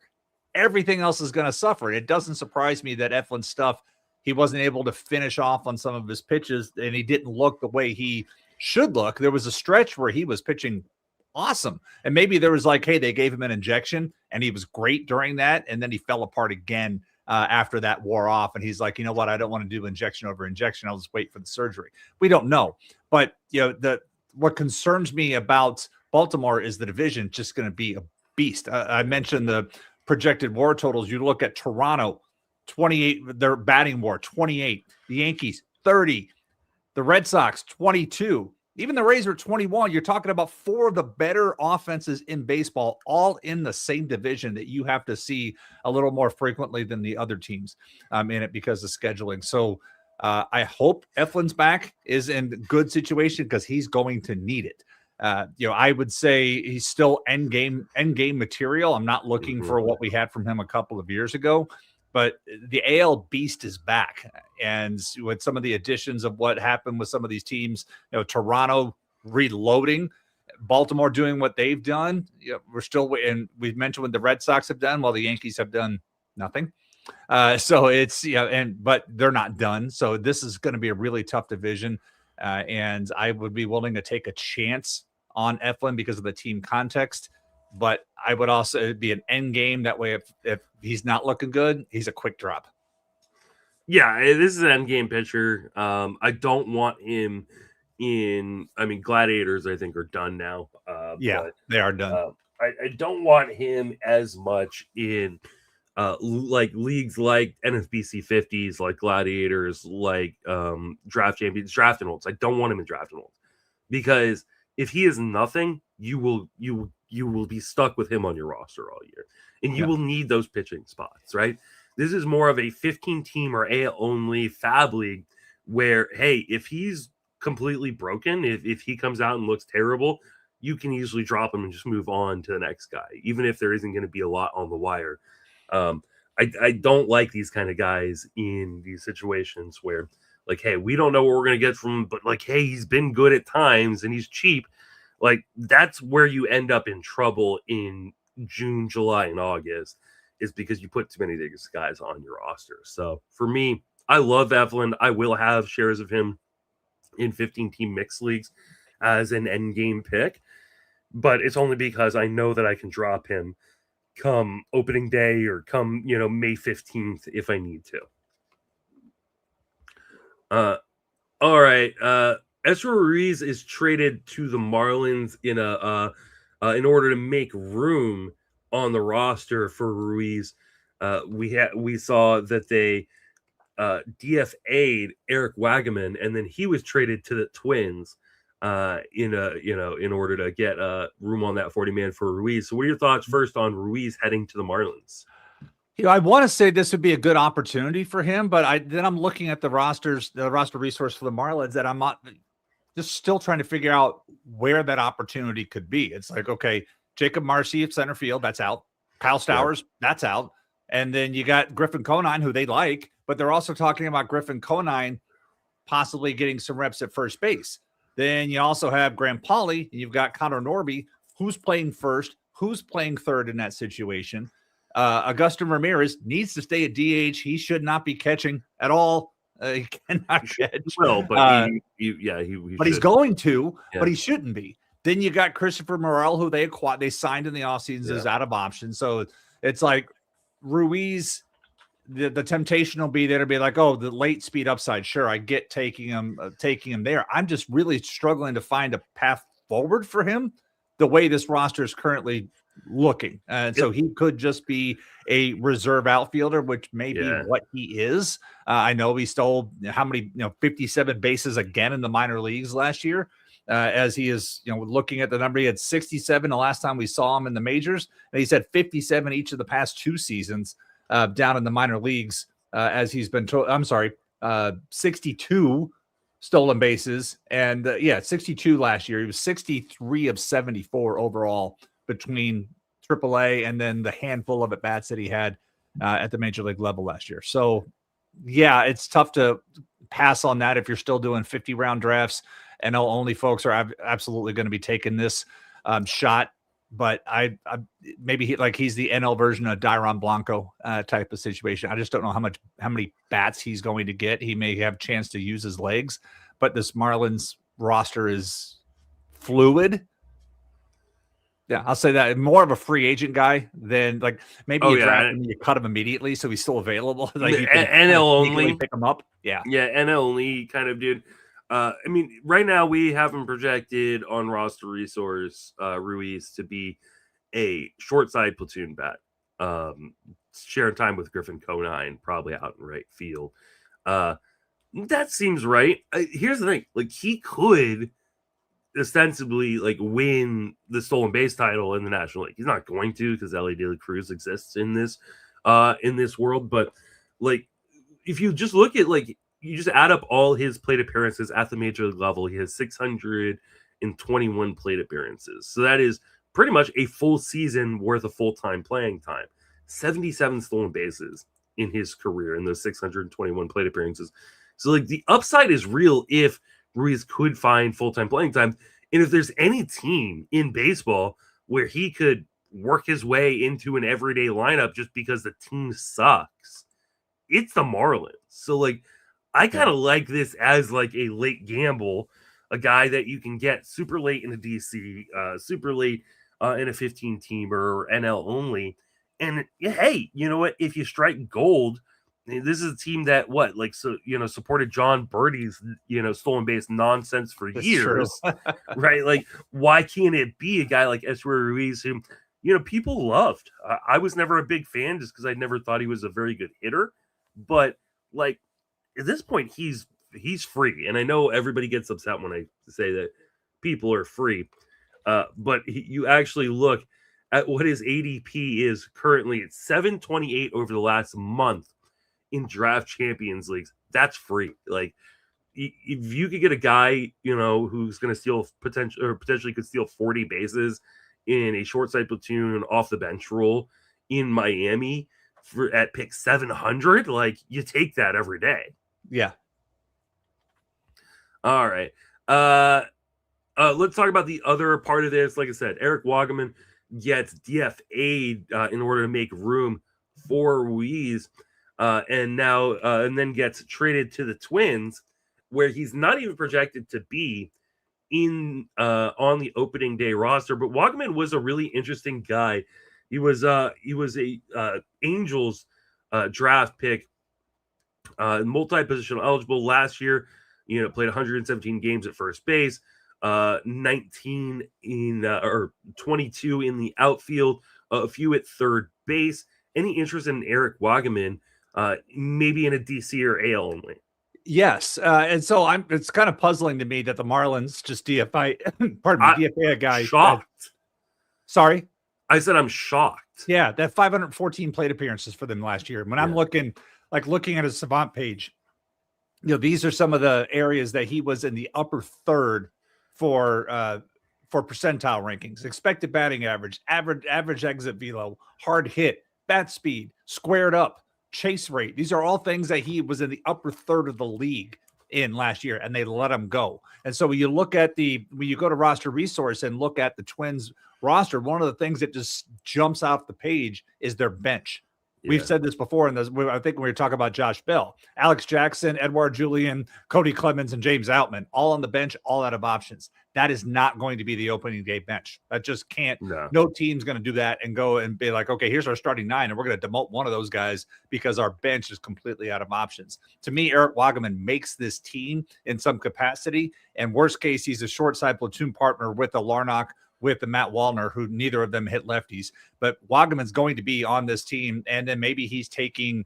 everything else is going to suffer. It doesn't surprise me that Eflin's stuff, he wasn't able to finish off on some of his pitches, and he didn't look the way he should look. There was a stretch where he was pitching awesome. And maybe there was like, hey, they gave him an injection and he was great during that. And then he fell apart again after that wore off. And he's like, you know what? I don't want to do injection over injection. I'll just wait for the surgery. We don't know. But, what concerns me about Baltimore is the division just going to be a beast. I mentioned the projected WAR totals. You look at Toronto, 28, their batting WAR, 28. The Yankees, 30. The Red Sox, 22. Even the Rays are 21. You're talking about 4 of the better offenses in baseball, all in the same division that you have to see a little more frequently than the other teams in it because of scheduling. So I hope Eflin's back is in good situation because he's going to need it. I would say he's still end game material. I'm not looking for what we had from him a couple of years ago. But the AL beast is back. And with some of the additions of what happened with some of these teams, Toronto reloading, Baltimore doing what they've done. We're still waiting. We've mentioned what the Red Sox have done while the Yankees have done nothing. So it's, but they're not done. So this is going to be a really tough division. And I would be willing to take a chance on Eflin because of the team context. But I would also be an end game. That way, if he's not looking good, he's a quick drop. Yeah, this is an end game pitcher. I don't want him in. I mean, Gladiators, I think, are done now. But they are done. I don't want him as much in like leagues like NFBC 50s, like Gladiators, like Draft Champions, Draft and Olds. I don't want him in Draft and Olds because if he is nothing, you will be stuck with him on your roster all year. And you will need those pitching spots, right? This is more of a 15-team or AL only fab league where, hey, if he's completely broken, if he comes out and looks terrible, you can easily drop him and just move on to the next guy, even if there isn't going to be a lot on the wire. I don't like these kind of guys in these situations where, like, hey, we don't know what we're going to get from him, but, like, hey, he's been good at times and he's cheap. Like, that's where you end up in trouble in June, July, and August, is because you put too many of these guys on your roster. So for me, I love Eflin. I will have shares of him in 15-team mixed leagues as an end game pick, but it's only because I know that I can drop him come opening day or come, May 15th if I need to. All right. Estuery Ruiz is traded to the Marlins in order to make room on the roster for Ruiz. We saw that they DFA'd Eric Wagaman, and then he was traded to the Twins in order to get room on that 40-man for Ruiz. So what are your thoughts first on Ruiz heading to the Marlins? I want to say this would be a good opportunity for him, but I'm looking at the roster resource for the Marlins that I'm not just still trying to figure out where that opportunity could be. It's like, okay, Jacob Marcy at center field, that's out. Kyle Stowers, that's out. And then you got Griffin Conine, who they like, but they're also talking about Griffin Conine possibly getting some reps at first base. Then you also have Graham Pauley, and you've got Connor Norby, who's playing first, who's playing third in that situation. Augustin Ramirez needs to stay at DH. He should not be catching at all. He cannot catch. Well, but he's going to, but he shouldn't be. Then you got Christopher Morel, who they signed in the offseason is out of option. So it's like Ruiz, the temptation will be there to be like, oh, the late speed upside. Sure, I get taking him there. I'm just really struggling to find a path forward for him the way this roster is currently looking. And so he could just be a reserve outfielder, which may be what he is. I know he stole 57 bases again in the minor leagues last year. As he is, looking at the number, he had 67 the last time we saw him in the majors, and he's had 57 each of the past 2 seasons down in the minor leagues. As he's been, 62 stolen bases, and 62 last year. He was 63 of 74 overall between AAA and then the handful of at bats that he had at the major league level last year. So, it's tough to pass on that if you're still doing 50-round drafts. And only folks are absolutely going to be taking this shot. but I maybe he's the NL version of Dairon Blanco type of situation. I just don't know how many bats he's going to get. He may have a chance to use his legs, but this Marlins roster is fluid. Yeah, I'll say that. More of a free agent guy than maybe you draft him and you cut him immediately so he's still available. You can NL only pick him up. Yeah, NL only kind of dude. I mean, right now we have him projected on roster resource Ruiz to be a short side platoon bat. Sharing time with Griffin Conine, probably out in right field. That seems right. Here's the thing: he could ostensibly win the stolen base title in the National League. He's not going to because Ellie De La Cruz exists in this world. But if you just look at you just add up all his plate appearances at the major league level, he has 621 plate appearances. So that is pretty much a full season worth of full-time playing time. 77 stolen bases in his career in those 621 plate appearances. So the upside is real if Ruiz could find full-time playing time. And if there's any team in baseball where he could work his way into an everyday lineup just because the team sucks, it's the Marlins. So I kind of like this as a late gamble, a guy that you can get super late in a DC, super late in a 15-teamer or NL only. And hey, you know what? If you strike gold, this is a team that supported John Birdie's stolen base nonsense for years, right? Why can't it be a guy like Estuery Ruiz who people loved? I was never a big fan just because I never thought he was a very good hitter, but at this point he's free, and I know everybody gets upset when I say that people are free, but you actually look at what his ADP is currently. It's 728 over the last month in draft champions leagues. That's free. If you could get a guy who's going to steal potentially could steal 40 bases in a short side platoon off the bench role in Miami at pick 700, you take that every day. Yeah. All right. Let's talk about the other part of this. Like I said, Eric Wagaman gets DFA'd in order to make room for Ruiz, and then gets traded to the Twins, where he's not even projected to be in on the opening day roster. But Wagaman was a really interesting guy. He was a Angels draft pick, multi-positional eligible last year. Played 117 games at first base, 19 in or 22 in the outfield, a few at third base. Any interest in Eric Wagaman, maybe in a DC or AL only? Yes, and so it's kind of puzzling to me that the Marlins just DFA a guy. Shocked. Sorry, I said I'm shocked. Yeah, that 514 plate appearances for them last year. When I'm looking at his Savant page, these are some of the areas that he was in the upper third for percentile rankings: expected batting average, average exit velo, hard hit, bat speed, squared up, chase rate. These are all things that he was in the upper third of the league in last year, and they let him go. And so when you look at when you go to roster resource and look at the Twins roster, one of the things that just jumps off the page is their bench. Yeah. We've said this before, and I think when we were talking about Josh Bell, Alex Jackson, Edouard Julien, Cody Clemens, and James Outman, all on the bench, all out of options. That is not going to be the opening day bench. That just can't. No team's going to do that and go and be like, okay, here's our starting nine, and we're going to demote one of those guys because our bench is completely out of options. To me, Eric Wagaman makes this team in some capacity, and worst case, he's a short side platoon partner with the Larnach, with the Matt Wallner, who neither of them hit lefties. But Wagaman's going to be on this team, and then maybe he's hitting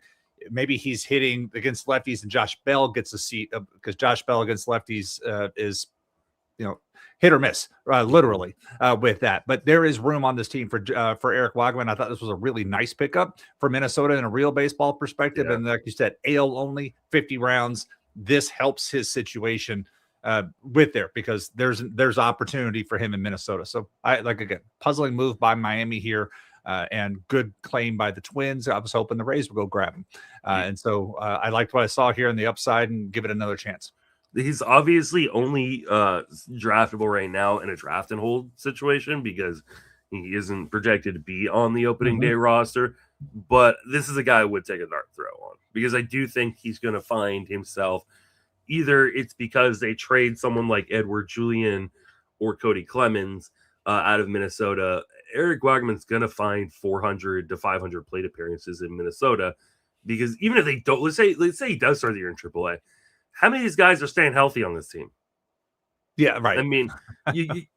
against lefties, and Josh Bell gets a seat because Josh Bell against lefties is, hit or miss, literally with that. But there is room on this team for Eric Wagaman. I thought this was a really nice pickup for Minnesota in a real baseball perspective. Yeah. And like you said, AL only, 50 rounds. This helps his situation with there because there's opportunity for him in Minnesota. So again, puzzling move by Miami here, and good claim by the Twins. I was hoping the Rays would go grab him. And so I liked what I saw here in the upside and give it another chance. He's obviously only draftable right now in a draft and hold situation because He isn't projected to be on the opening day roster, but this is a guy I would take a dart throw on because I do think he's going to find himself. Either it's because they trade someone like Edward Julian or Cody Clemens out of Minnesota. Eric Wagaman's going to find 400 to 500 plate appearances in Minnesota because even if they don't, let's say he does start the year in AAA, how many of these guys are staying healthy on this team? Yeah, right. I mean,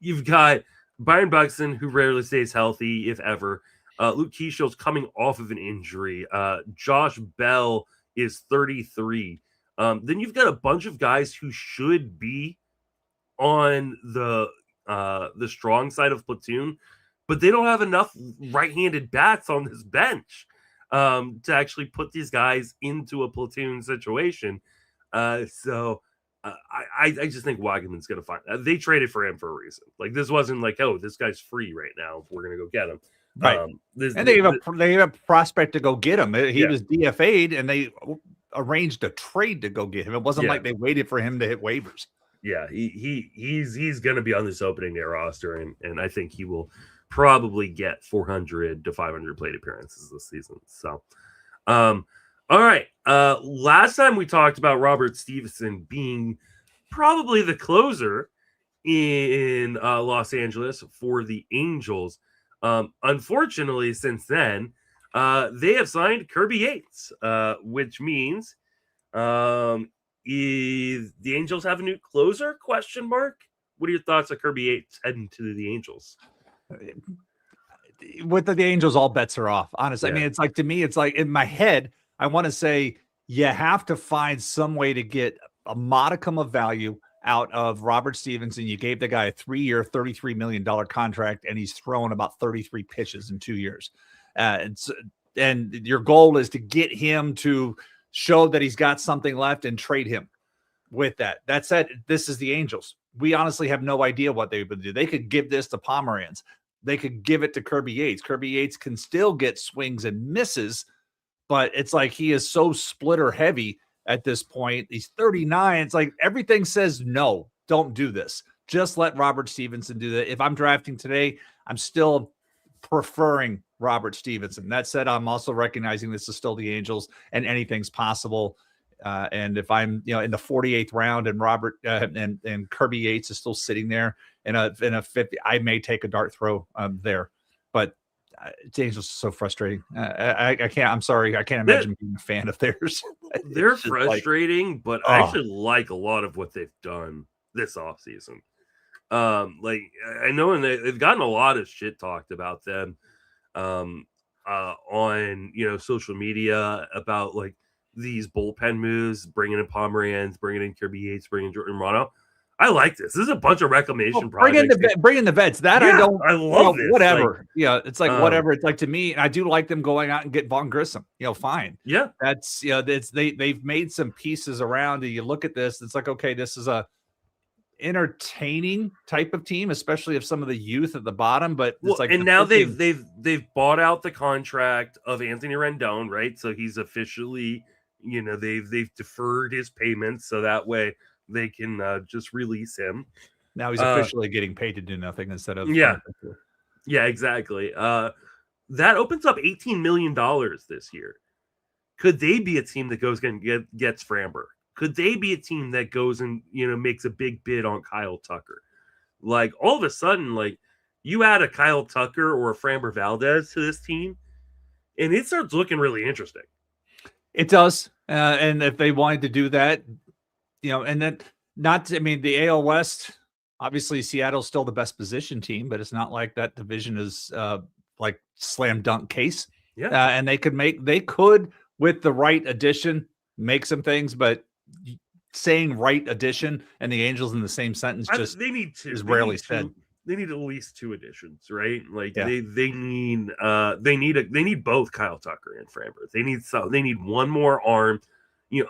you've got Byron Buxton, who rarely stays healthy, if ever. Luke Keishill's coming off of an injury. Josh Bell is 33. Then you've got a bunch of guys who should be on the strong side of platoon, but they don't have enough right-handed bats on this bench to actually put these guys into a platoon situation. So I just think Wagaman's going to find that. They traded for him for a reason. Like, this wasn't like, oh, this guy's free right now, we're going to go get him. Right. And they gave a prospect to go get him. He was DFA'd, and they arranged a trade to go get him. It wasn't like they waited for him to hit waivers. Yeah, he's going to be on this opening day roster, and I think he will probably get 400 to 500 plate appearances this season. So, all right. Last time we talked about Robert Stevenson being probably the closer in Los Angeles for the Angels. Unfortunately, since then, they have signed Kirby Yates, which means is the Angels have a new closer? Question mark. What are your thoughts on Kirby Yates heading to the Angels? With the Angels, all bets are off. Honestly, I mean, it's like, to me, it's like in my head, I want to say you have to find some way to get a modicum of value out of Robert Stevenson. You gave the guy a 3-year, $33 million contract, and he's thrown about 33 pitches in 2 years. And your goal is to get him to show that he's got something left and trade him with that. That said, this is the Angels. We honestly have no idea what they would do. They could give this to Pomeranz. They could give it to Kirby Yates. Kirby Yates can still get swings and misses, but it's like he is so splitter heavy at this point. He's 39. It's like everything says, no, don't do this. Just let Robert Stevenson do that. If I'm drafting today, I'm still preferring Robert Stevenson. That said, I'm also recognizing this is still the Angels and anything's possible. And if I'm, in the 48th round and Robert and Kirby Yates is still sitting there in a 50, I may take a dart throw there. But it's Angels so frustrating. I can't. I'm sorry. I can't imagine being a fan of theirs. They're frustrating, but I actually like a lot of what they've done this offseason. Like, I know, and they've gotten a lot of shit talked about them on social media about like these bullpen moves, bringing in Pomeranz, bringing in Kirby Yates, bringing in Jordan Romano. I like this. This is a bunch of reclamation projects. Bring in the vets. That I don't. I love this. Whatever. Like, it's like whatever. It's like, to me, and I do like them going out and get Vaughn Grissom. Fine. Yeah. That's they've made some pieces around. And you look at this, it's like, okay, this is a entertaining type of team, especially if some of the youth at the bottom. But it's like, and now they've bought out the contract of Anthony Rendon, right? So he's officially, they've deferred his payments so that way they can just release him. Now he's officially getting paid to do nothing instead of exactly. That opens up $18 million this year. Could they be a team that goes and gets Framber? Could they be a team that goes and makes a big bid on Kyle Tucker? Like, all of a sudden, like, you add a Kyle Tucker or a Framber Valdez to this team, and it starts looking really interesting. It does, and if they wanted to do that. And then the AL West, obviously Seattle's still the best position team, but it's not like that division is like slam dunk case. Yeah. And they could, with the right addition, make some things, but saying right addition and the Angels in the same sentence they need to, is rarely said. They need at least 2 additions, right? Like they need both Kyle Tucker and Framber. They need one more arm,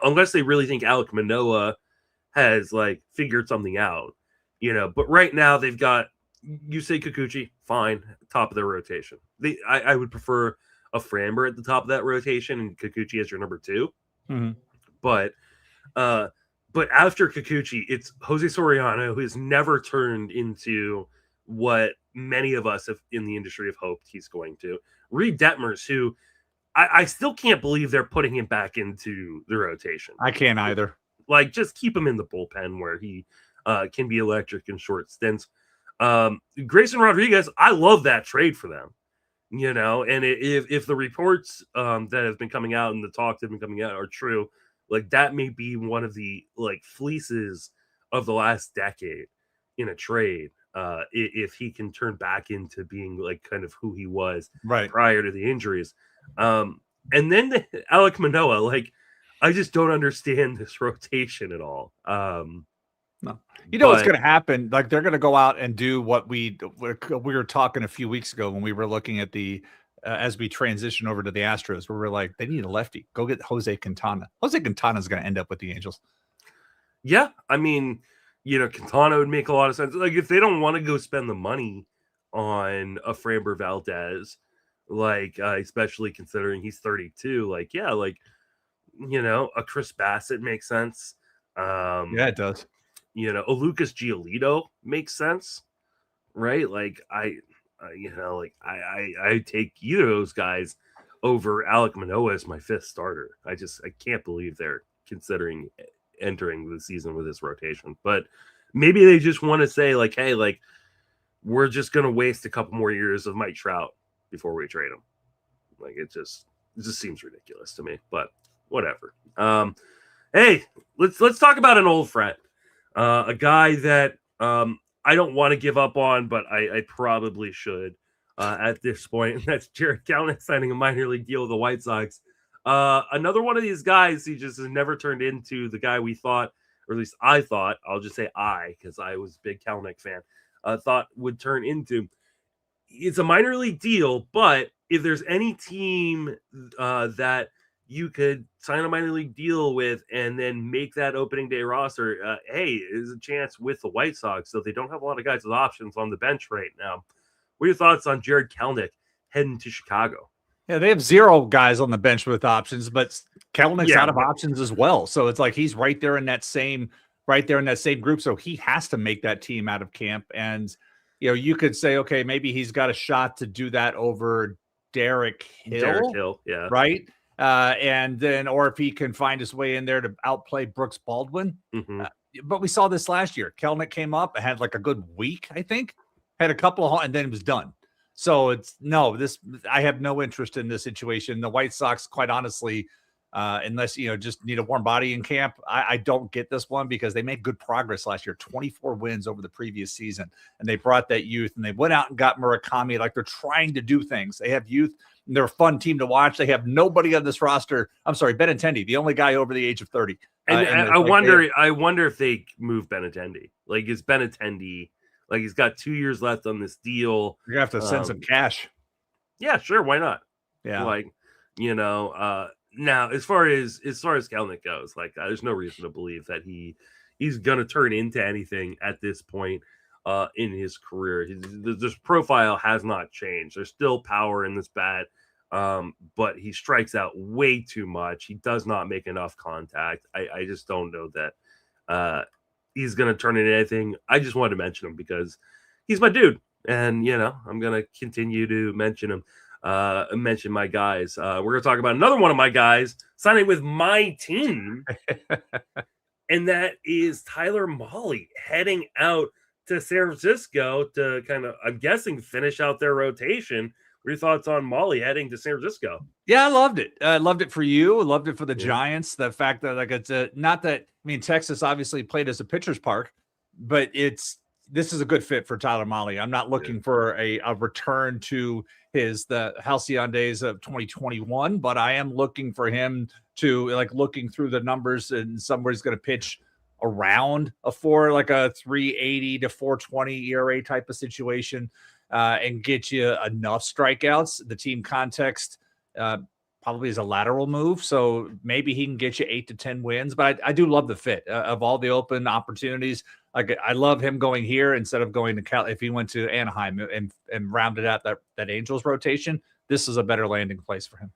unless they really think Alek Manoah has like figured something out, but right now they've got Yusei Kikuchi, fine, top of their rotation. I would prefer a Framber at the top of that rotation and Kikuchi as your number 2. Mm-hmm. But after Kikuchi, it's Jose Soriano, who has never turned into what many of us in the industry have hoped he's going to. Reed Detmers, who I still can't believe they're putting him back into the rotation. I can't either. Like, just keep him in the bullpen where he can be electric in short stints. Grayson Rodriguez, I love that trade for them. And if the reports that have been coming out and the talks that have been coming out are true, like, that may be one of the like fleeces of the last decade in a trade. If he can turn back into being like kind of who he was prior to the injuries. And then Alek Manoah, like, I just don't understand this rotation at all. No, what's going to happen? Like, they're going to go out and do what we were talking a few weeks ago when we were looking at the as we transition over to the Astros, where we're like, they need a lefty. Go get Jose Quintana. Jose Quintana is going to end up with the Angels. Yeah, I mean, Quintana would make a lot of sense. Like, if they don't want to go spend the money on a Framber Valdez, like, especially considering he's 32, like, yeah, like, a Chris Bassett makes sense. Yeah, it does. A Lucas Giolito makes sense, right? Like, I take either of those guys over Alek Manoah as my fifth starter. I can't believe they're considering entering the season with this rotation. But maybe they just want to say, like, hey, like, we're just going to waste a couple more years of Mike Trout before we trade him. Like, it just seems ridiculous to me, but whatever. Hey, let's talk about an old friend. A guy that I don't want to give up on, but I probably should at this point. And that's Jarred Kelenic signing a minor league deal with the White Sox. Another one of these guys, he just has never turned into the guy we thought, or at least I thought, I'll just say because I was a big Kelenic fan, thought would turn into. It's a minor league deal, but if there's any team that you could sign a minor league deal with and then make that opening day roster, hey, there's a chance with the White Sox. So they don't have a lot of guys with options on the bench right now. What are your thoughts on Jarred Kelenic heading to Chicago? Yeah, they have 0 guys on the bench with options, but Kelenic's out of options as well. So it's like he's right there in that same group. So he has to make that team out of camp. And, you could say, okay, maybe he's got a shot to do that over Derek Hill. Yeah. Right. And then, or if he can find his way in there to outplay Brooks Baldwin. Mm-hmm. But we saw this last year. Kelenic came up and had like a good week, I think, had a couple of, and then it was done. So I have no interest in this situation. The White Sox, quite honestly, unless, just need a warm body in camp, I don't get this one because they made good progress last year, 24 wins over the previous season. And they brought that youth and they went out and got Murakami. Like, they're trying to do things. They have youth. And they're a fun team to watch. They have nobody on this roster. I'm sorry, Benintendi, the only guy over the age of 30. And I wonder if they move Benintendi. Like, is Benintendi, like, he's got 2 years left on this deal. You're gonna have to send some cash. Yeah, sure, why not? Yeah, like, now as far as Kelenic goes, like, there's no reason to believe that he's gonna turn into anything at this point in his career. This profile has not changed. There's still power in this bat, but he strikes out way too much. He does not make enough contact. I just don't know that he's going to turn into anything. I just wanted to mention him because he's my dude. And, I'm going to continue to mention him, mention my guys. We're going to talk about another one of my guys signing with my team. And that is Tyler Mahle heading out to San Francisco to kind of, I'm guessing, finish out their rotation. What are your thoughts on Mahle heading to San Francisco? Yeah, I loved it. I loved it for you. I loved it for the Giants. The fact that, like, it's not that, I mean, Texas obviously played as a pitcher's park, but this is a good fit for Tyler Mahle. I'm not looking for a return to the halcyon days of 2021, but I am looking for him to, like, looking through the numbers and somewhere he's going to pitch around a 380 to 420 ERA type of situation, and get you enough strikeouts. The team context probably is a lateral move, so maybe he can get you 8 to 10 wins. But I do love the fit of all the open opportunities. Like, I love him going here instead of going to Cal. If he went to Anaheim and rounded out that Angels rotation, this is a better landing place for him.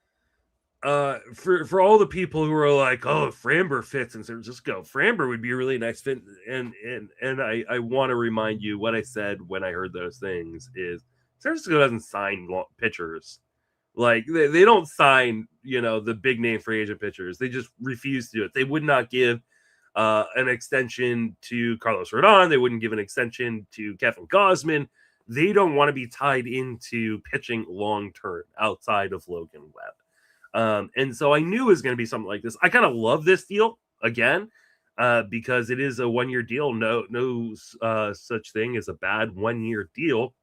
For all the people who are like, oh, if Framber fits in San Francisco, Framber would be a really nice fit. And I want to remind you what I said when I heard those things is San Francisco doesn't sign pitchers. Like they don't sign, the big name free agent pitchers. They just refuse to do it. They would not give an extension to Carlos Rodon. They wouldn't give an extension to Kevin Gausman. They don't want to be tied into pitching long term outside of Logan Webb. And so I knew it was going to be something like this. I kind of love this deal again because it is a 1-year deal. No such thing as a bad 1-year deal.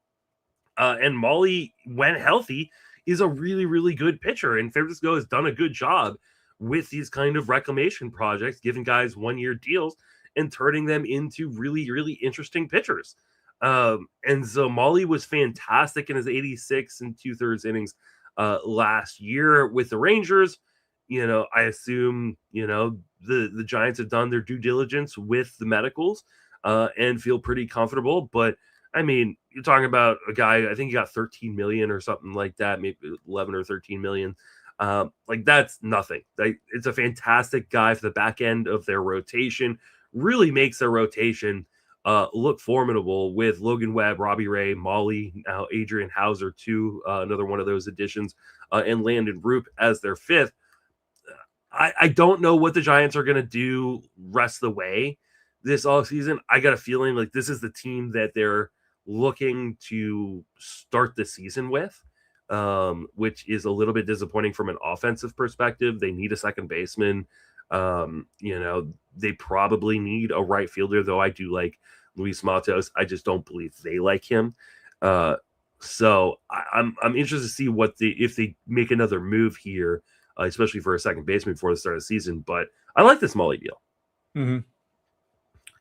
And Mahle, when healthy, is a really, really good pitcher. And San Francisco has done a good job with these kind of reclamation projects, giving guys 1-year deals and turning them into really, really interesting pitchers. And so Mahle was fantastic in his 86 and 2/3 innings last year with the Rangers. I assume, the Giants have done their due diligence with the medicals and feel pretty comfortable. But I mean, you're talking about a guy, I think he got 13 million or something like that, maybe 11 or 13 million. Like that's nothing. It's a fantastic guy for the back end of their rotation, really makes their rotation look formidable with Logan Webb, Robbie Ray, Mahle, now Adrian Hauser too, another one of those additions, and Landon Roop as their fifth. I don't know what the Giants are going to do rest of the way this offseason. I got a feeling like this is the team that they're looking to start the season with, which is a little bit disappointing from an offensive perspective. They need a second baseman. They probably need a right fielder, though I do like Luis Matos. I just don't believe they like him. So I'm interested to see if they make another move here, especially for a second baseman before the start of the season. But I like this Mahle deal. Mm-hmm.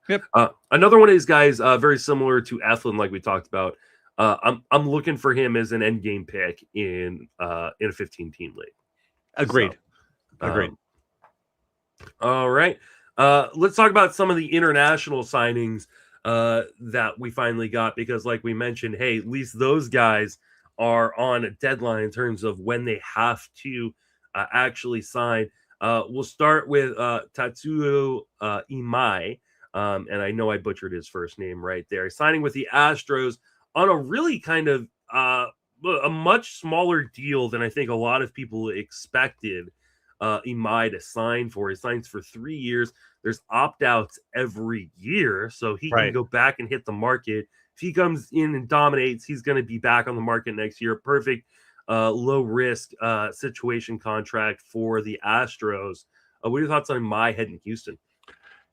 Yep. Another one of these guys, very similar to Eflin, like we talked about. I'm looking for him as an end game pick in a 15-team league. Agreed. Agreed. All right. Let's talk about some of the international signings that we finally got, because like we mentioned, hey, at least those guys are on a deadline in terms of when they have to actually sign. We'll start with Tatsuya Imai. And I know I butchered his first name right there. Signing with the Astros on a really kind of a much smaller deal than I think a lot of people expected Imai to sign for. He signs for 3 years. There's opt-outs every year, so he can go back and hit the market. If he comes in and dominates, he's going to be back on the market next year. Perfect low-risk situation contract for the Astros. What are your thoughts on Imai heading Houston?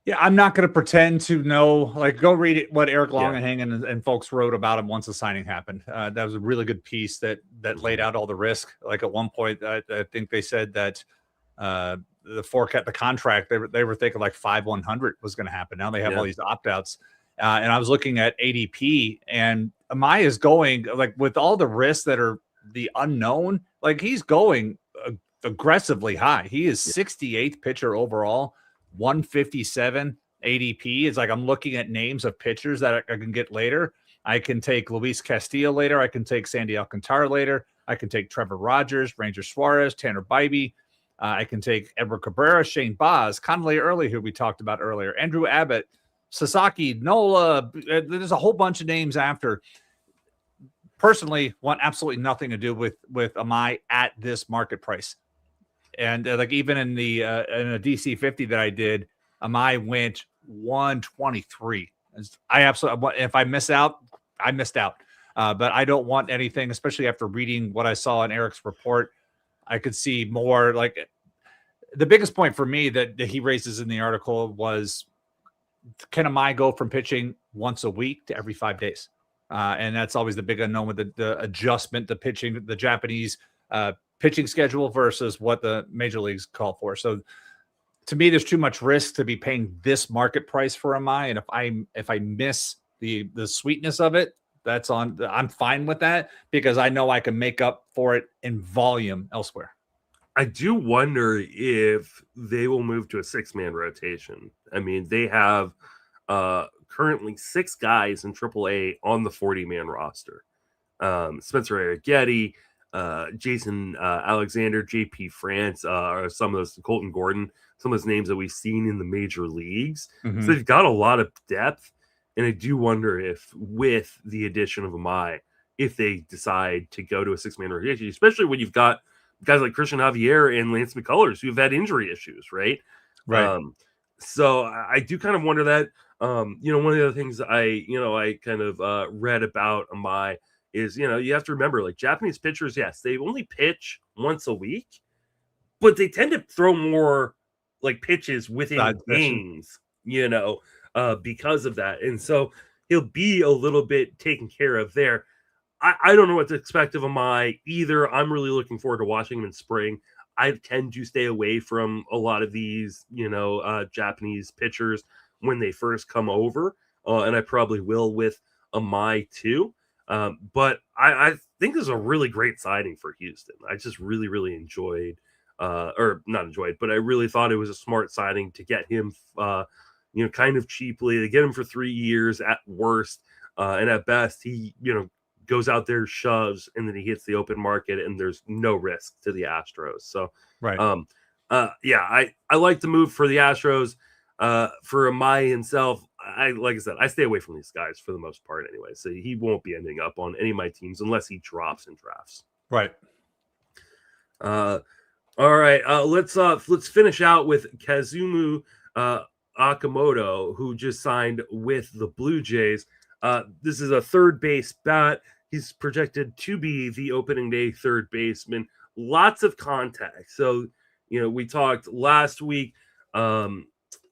Yeah, I'm not going to pretend to know. Like, go read it, what Eric Longenhagen and folks wrote about him once the signing happened. That was a really good piece that laid out all the risk. Like at one point, I think they said that the forecast, the contract, they were thinking like 5/100 was going to happen. Now they have all these opt-outs. And I was looking at ADP, and Imai is going, like, with all the risks that are the unknown, like he's going aggressively high. He is 68th pitcher overall. 157 ADP. It's like I'm looking at names of pitchers that I can get later. I can take Luis Castillo later. I can take Sandy Alcantara later. I can take Trevor Rogers, Ranger Suarez, Tanner Bybee. I can take Edward Cabrera, Shane Baz, Conley Early, who we talked about earlier, Andrew Abbott, Sasaki, Nola. There's a whole bunch of names after. Personally, want absolutely nothing to do with Imai at this market price. And like even in a DC 50 that I did, Imai went 123. I absolutely, if I miss out, I missed out. But I don't want anything, especially after reading what I saw in Eric's report. I could see more. Like the biggest point for me that he raises in the article was, can Imai go from pitching once a week to every 5 days? And that's always the big unknown with the adjustment, the pitching, the Japanese pitching schedule versus what the major leagues call for. So to me, there's too much risk to be paying this market price for Imai. And if I miss the sweetness of it, I'm fine with that, because I know I can make up for it in volume elsewhere. I do wonder if they will move to a 6-man rotation. I mean, they have currently 6 guys in AAA on the 40-man roster. Spencer Arrighetti, Jason Alexander, JP France, or some of those, Colton Gordon, some of those names that we've seen in the major leagues. Mm-hmm. So they've got a lot of depth. And I do wonder if, with the addition of Imai, if they decide to go to a six-man rotation, especially when you've got guys like Christian Javier and Lance McCullers who've had injury issues, right? Right. So I do kind of wonder that. One of the other things I kind of read about Imai is, you have to remember, like, Japanese pitchers, yes, they only pitch once a week, but they tend to throw more like pitches within games, because of that. And so he'll be a little bit taken care of there. I don't know what to expect of Imai either. I'm really looking forward to watching him in spring. I tend to stay away from a lot of these, Japanese pitchers when they first come over, and I probably will with Imai too. But I think this is a really great signing for Houston. I just really, really enjoyed, or not enjoyed, but I really thought it was a smart signing to get him, kind of cheaply. To get him for 3 years at worst, and at best, he, goes out there, shoves, and then he hits the open market, and there's no risk to the Astros. So, right. I like the move for the Astros. For Imai himself, like I said, I stay away from these guys for the most part anyway. So he won't be ending up on any of my teams unless he drops in drafts. Right. All right. Let's finish out with Kazuma Okamoto, who just signed with the Blue Jays. This is a third base bat. He's projected to be the opening day third baseman. Lots of contact. So, we talked last week about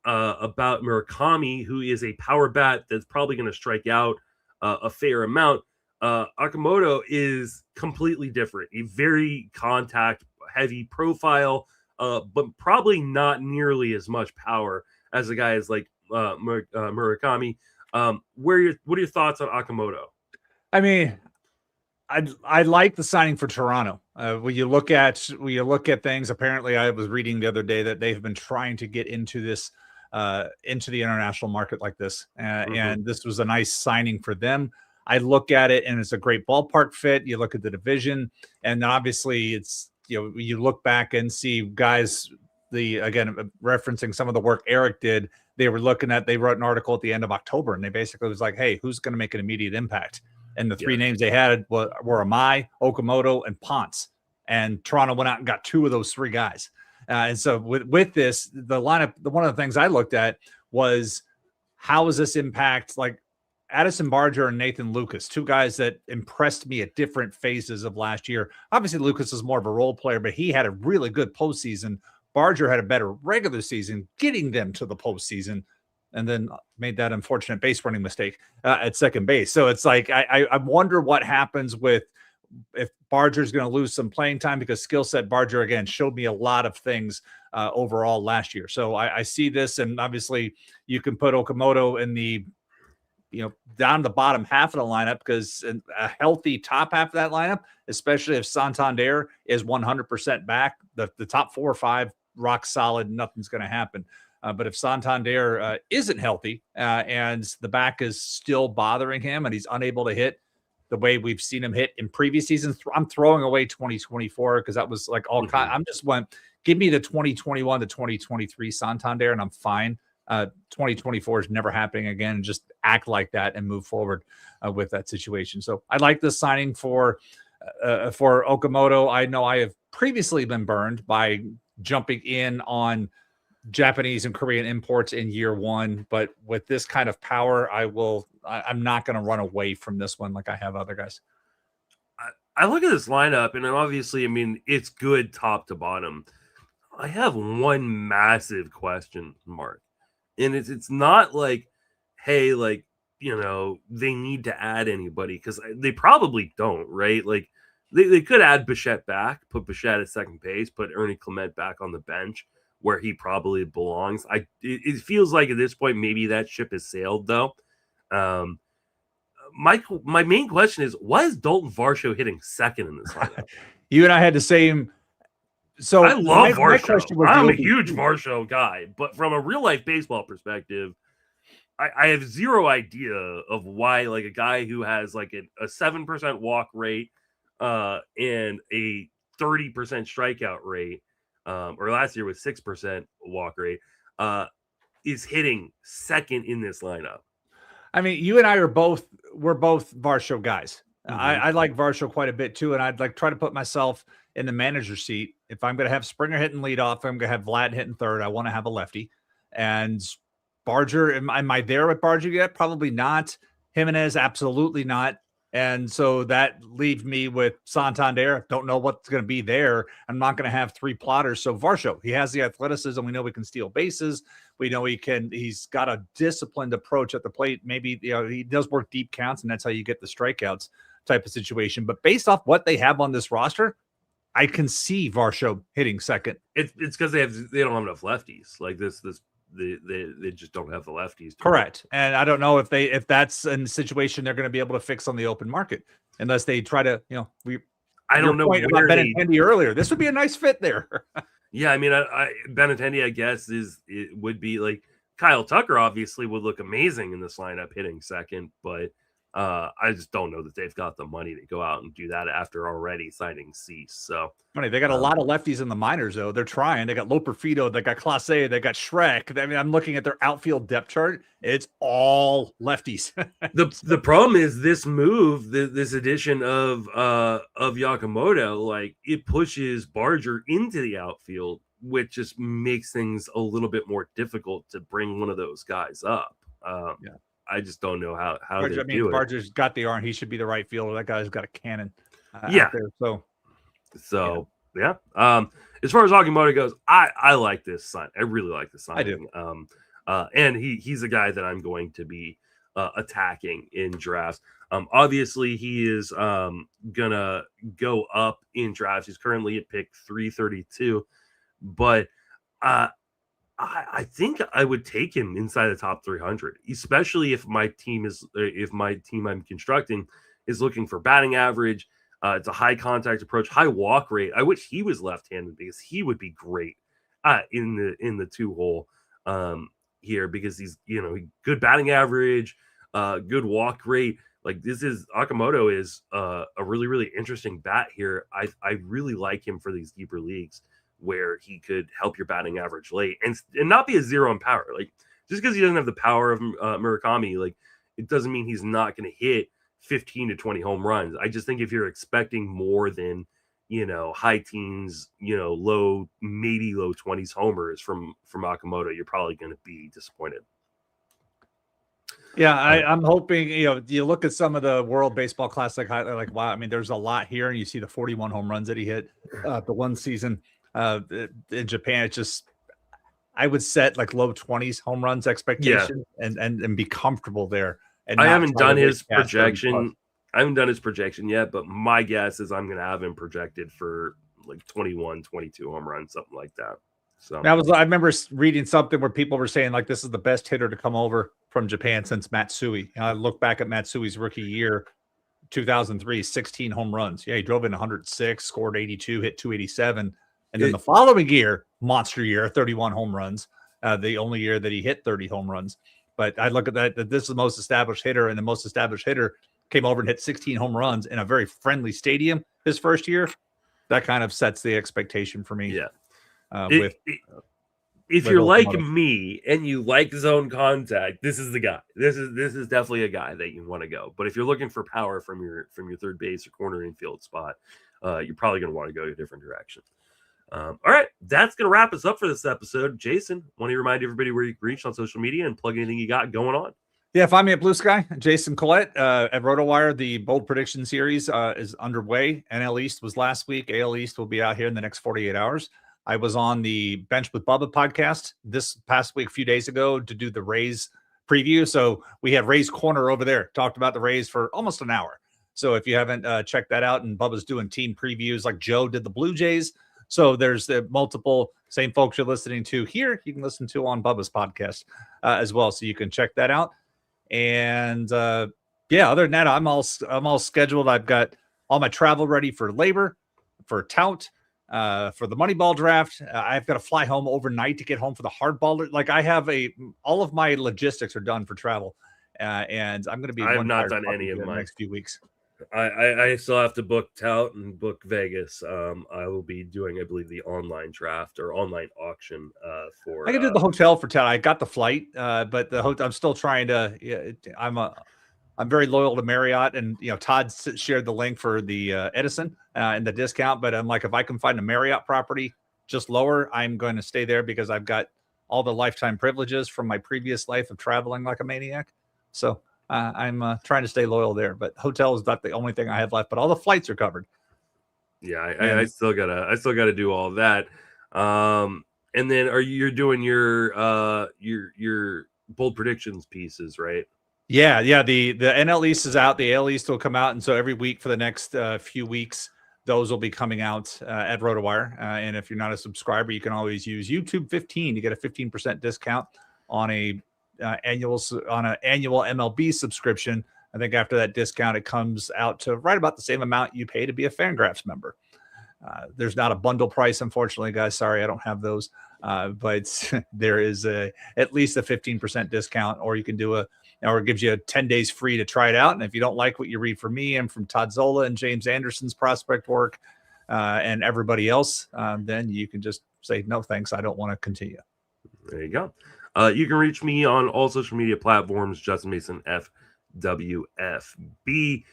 Murakami, who is a power bat that's probably going to strike out a fair amount. Okamoto is completely different. A very contact heavy profile, but probably not nearly as much power as a guy as like Murakami. What are your thoughts on Okamoto? I mean, I like the signing for Toronto. When you look at things, apparently I was reading the other day that they've been trying to get into this, into the international market like this, and this was a nice signing for them. I look at it and it's a great ballpark fit. You look at the division, and obviously it's, you look back and see guys. Again, referencing some of the work Eric did, they wrote an article at the end of October, and they basically was like, hey, who's going to make an immediate impact? And the three names they had were Imai, Okamoto, and Ponce. And Toronto went out and got 2 of those 3 guys. And so with this, the lineup, one of the things I looked at was, how does this impact, like, Addison Barger and Nathan Lucas, 2 guys that impressed me at different phases of last year. Obviously, Lucas is more of a role player, but he had a really good postseason. Barger had a better regular season, getting them to the postseason, and then made that unfortunate base running mistake at second base. So it's like, I wonder what happens if Barger's going to lose some playing time, because skill set Barger, again, showed me a lot of things overall last year. So I see this, and obviously you can put Okamoto in the, down the bottom half of the lineup, because a healthy top half of that lineup, especially if Santander is 100% back, the top 4 or 5 rock solid, nothing's going to happen. But if Santander isn't healthy and the back is still bothering him and he's unable to hit the way we've seen him hit in previous seasons, I'm throwing away 2024, because that was like all kind. I'm just give me the 2021 to 2023 Santander and I'm fine. 2024 is never happening again, and just act like that and move forward with that situation. So I like this signing for Okamoto. I know I have previously been burned by jumping in on Japanese and Korean imports in year 1, but with this kind of power, I'm not going to run away from this one like I have other guys. I look at this lineup, and obviously, I mean, it's good top to bottom. I have one massive question mark, and it's not like, hey, like, they need to add anybody, because they probably don't, right? Like, they could add Bichette back, put Bichette at second base, put Ernie Clement back on the bench, where he probably belongs. It feels like at this point maybe that ship has sailed, though. My main question is, why is Dalton Varsho hitting second in this lineup? You and I had the same. So I love Varsho. I'm a huge Varsho guy, but from a real life baseball perspective, I have zero idea of why, like, a guy who has like a 7% walk rate, and a 30% strikeout rate, or last year was 6% walk rate, is hitting second in this lineup. I mean, you and I we're both Varsho guys. I like Varsho quite a bit too, and I'd like try to put myself in the manager's seat. If I'm going to have Springer hitting leadoff, I'm going to have Vlad hitting third. I want to have a lefty. And Barger, am I there with Barger yet? Probably not. Jimenez, absolutely not. And so that leaves me with Santander. Don't know what's going to be there. I'm not going to have three plotters. So Varsho, he has the athleticism. We know he can steal bases. We know he's got a disciplined approach at the plate. Maybe, he does work deep counts, and that's how you get the strikeouts type of situation. But based off what they have on this roster, I can see Varsho hitting second. It's because they don't have enough lefties. Like they just don't have the lefties. Correct. And I don't know if that's a situation they're going to be able to fix on the open market unless they try to, I don't know about Benintendi earlier. This would be a nice fit there. Yeah, I mean, Benintendi, I guess, it would be like Kyle Tucker obviously would look amazing in this lineup hitting second, but I just don't know that they've got the money to go out and do that after already signing Cease. So funny, they got a lot of lefties in the minors, though. They're trying. They got Loperfido, they got Clase, they got Shrek. I mean, I'm looking at their outfield depth chart. It's all lefties. the problem is this move, this addition of Okamoto, like it pushes Barger into the outfield, which just makes things a little bit more difficult to bring one of those guys up. Yeah. I just don't know how Barger, they do it. Barger's got the arm. He should be the right fielder. That guy's got a cannon. Yeah. There, so yeah. As far as Okamoto goes, I like this sign. I really like this sign. I do. And he's a guy that I'm going to be attacking in drafts. Obviously, he is gonna go up in drafts. He's currently at pick 332, but I think I would take him inside the top 300, especially if my team I'm constructing is looking for batting average. It's a high contact approach, high walk rate. I wish he was left-handed because he would be great in the 2-hole here, because he's good batting average, good walk rate. Like Okamoto is a really, really interesting bat here. I really like him for these deeper leagues where he could help your batting average late and not be a zero in power. Like, just because he doesn't have the power of Murakami, like, it doesn't mean he's not going to hit 15 to 20 home runs. I just think if you're expecting more than, high teens, low 20s homers from Okamoto, you're probably going to be disappointed. Yeah, I'm hoping, you look at some of the World Baseball Classic highlight, like, wow, I mean, there's a lot here, and you see the 41 home runs that he hit the one season. In Japan, it's just, I would set like low 20s home runs expectation and be comfortable there. And I haven't done his projection. I haven't done his projection yet, but my guess is I'm going to have him projected for like 21, 22 home runs, something like that. So I remember reading something where people were saying like this is the best hitter to come over from Japan since Matsui. And I look back at Matsui's rookie year, 2003, 16 home runs. Yeah, he drove in 106, scored 82, hit 287. And then the following year, monster year, 31 home runs, the only year that he hit 30 home runs. But I look at that this is the most established hitter, and the most established hitter came over and hit 16 home runs in a very friendly stadium his first year. That kind of sets the expectation for me. Yeah. If you're like me and you like zone contact, this is the guy. This is definitely a guy that you want to go. But if you're looking for power from your third base or corner infield spot, you're probably going to want to go a different direction. All right, that's going to wrap us up for this episode. Jason, want to remind everybody where you can reach on social media and plug anything you got going on? Yeah, find me at Blue Sky. Jason Collette at RotoWire. The Bold Prediction Series is underway. NL East was last week. AL East will be out here in the next 48 hours. I was on the Bench with Bubba podcast this past week, a few days ago, to do the Rays preview. So we had Rays Corner over there. Talked about the Rays for almost an hour. So if you haven't checked that out, and Bubba's doing team previews like Joe did the Blue Jays. So there's the multiple same folks you're listening to here. You can listen to on Bubba's podcast as well. So you can check that out. And other than that, I'm all scheduled. I've got all my travel ready for labor, for tout, for the Moneyball draft. I've got to fly home overnight to get home for the hardball. Like I have all of my logistics are done for travel. And I'm going to be. I have not done any of the mine next few weeks. I still have to book Tout and book Vegas. I will be doing, I believe, the online draft or online auction for. I can do the hotel for town. I got the flight, but the hotel. I'm still trying to. Yeah, I'm very loyal to Marriott, and Todd shared the link for the Edison and the discount. But I'm like, if I can find a Marriott property just lower, I'm going to stay there because I've got all the lifetime privileges from my previous life of traveling like a maniac. So I'm trying to stay loyal there. But hotel is not the only thing I have left. But all the flights are covered. Yeah, I still gotta do all that. And then you're doing your bold predictions pieces, right? Yeah. The NL East is out. The AL East will come out, and so every week for the next few weeks, those will be coming out at RotoWire. And if you're not a subscriber, you can always use YouTube 15 to get a 15% discount on an annual MLB subscription. I think after that discount, it comes out to right about the same amount you pay to be a Fangraphs member. There's not a bundle price, unfortunately, guys. Sorry, I don't have those. But there is at least a 15% discount, or you can do or it gives you 10 days free to try it out. And if you don't like what you read from me and from Todd Zola and James Anderson's prospect work and everybody else, then you can just say, no, thanks. I don't want to continue. There you go. You can reach me on all social media platforms, Justin Mason FWFB,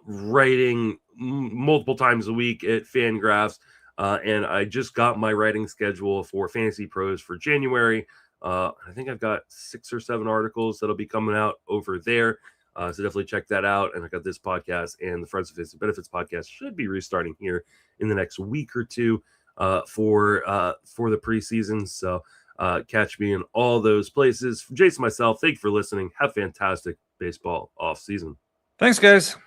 writing multiple times a week at Fangraphs. And I just got my writing schedule for Fantasy Pros for January. I think I've got 6 or 7 articles that'll be coming out over there. So definitely check that out. And I got this podcast, and the Friends of Fantasy Benefits podcast should be restarting here in the next week or two for the preseason. So catch me in all those places. For Jason, myself, thank you for listening. Have fantastic baseball off season. Thanks, guys.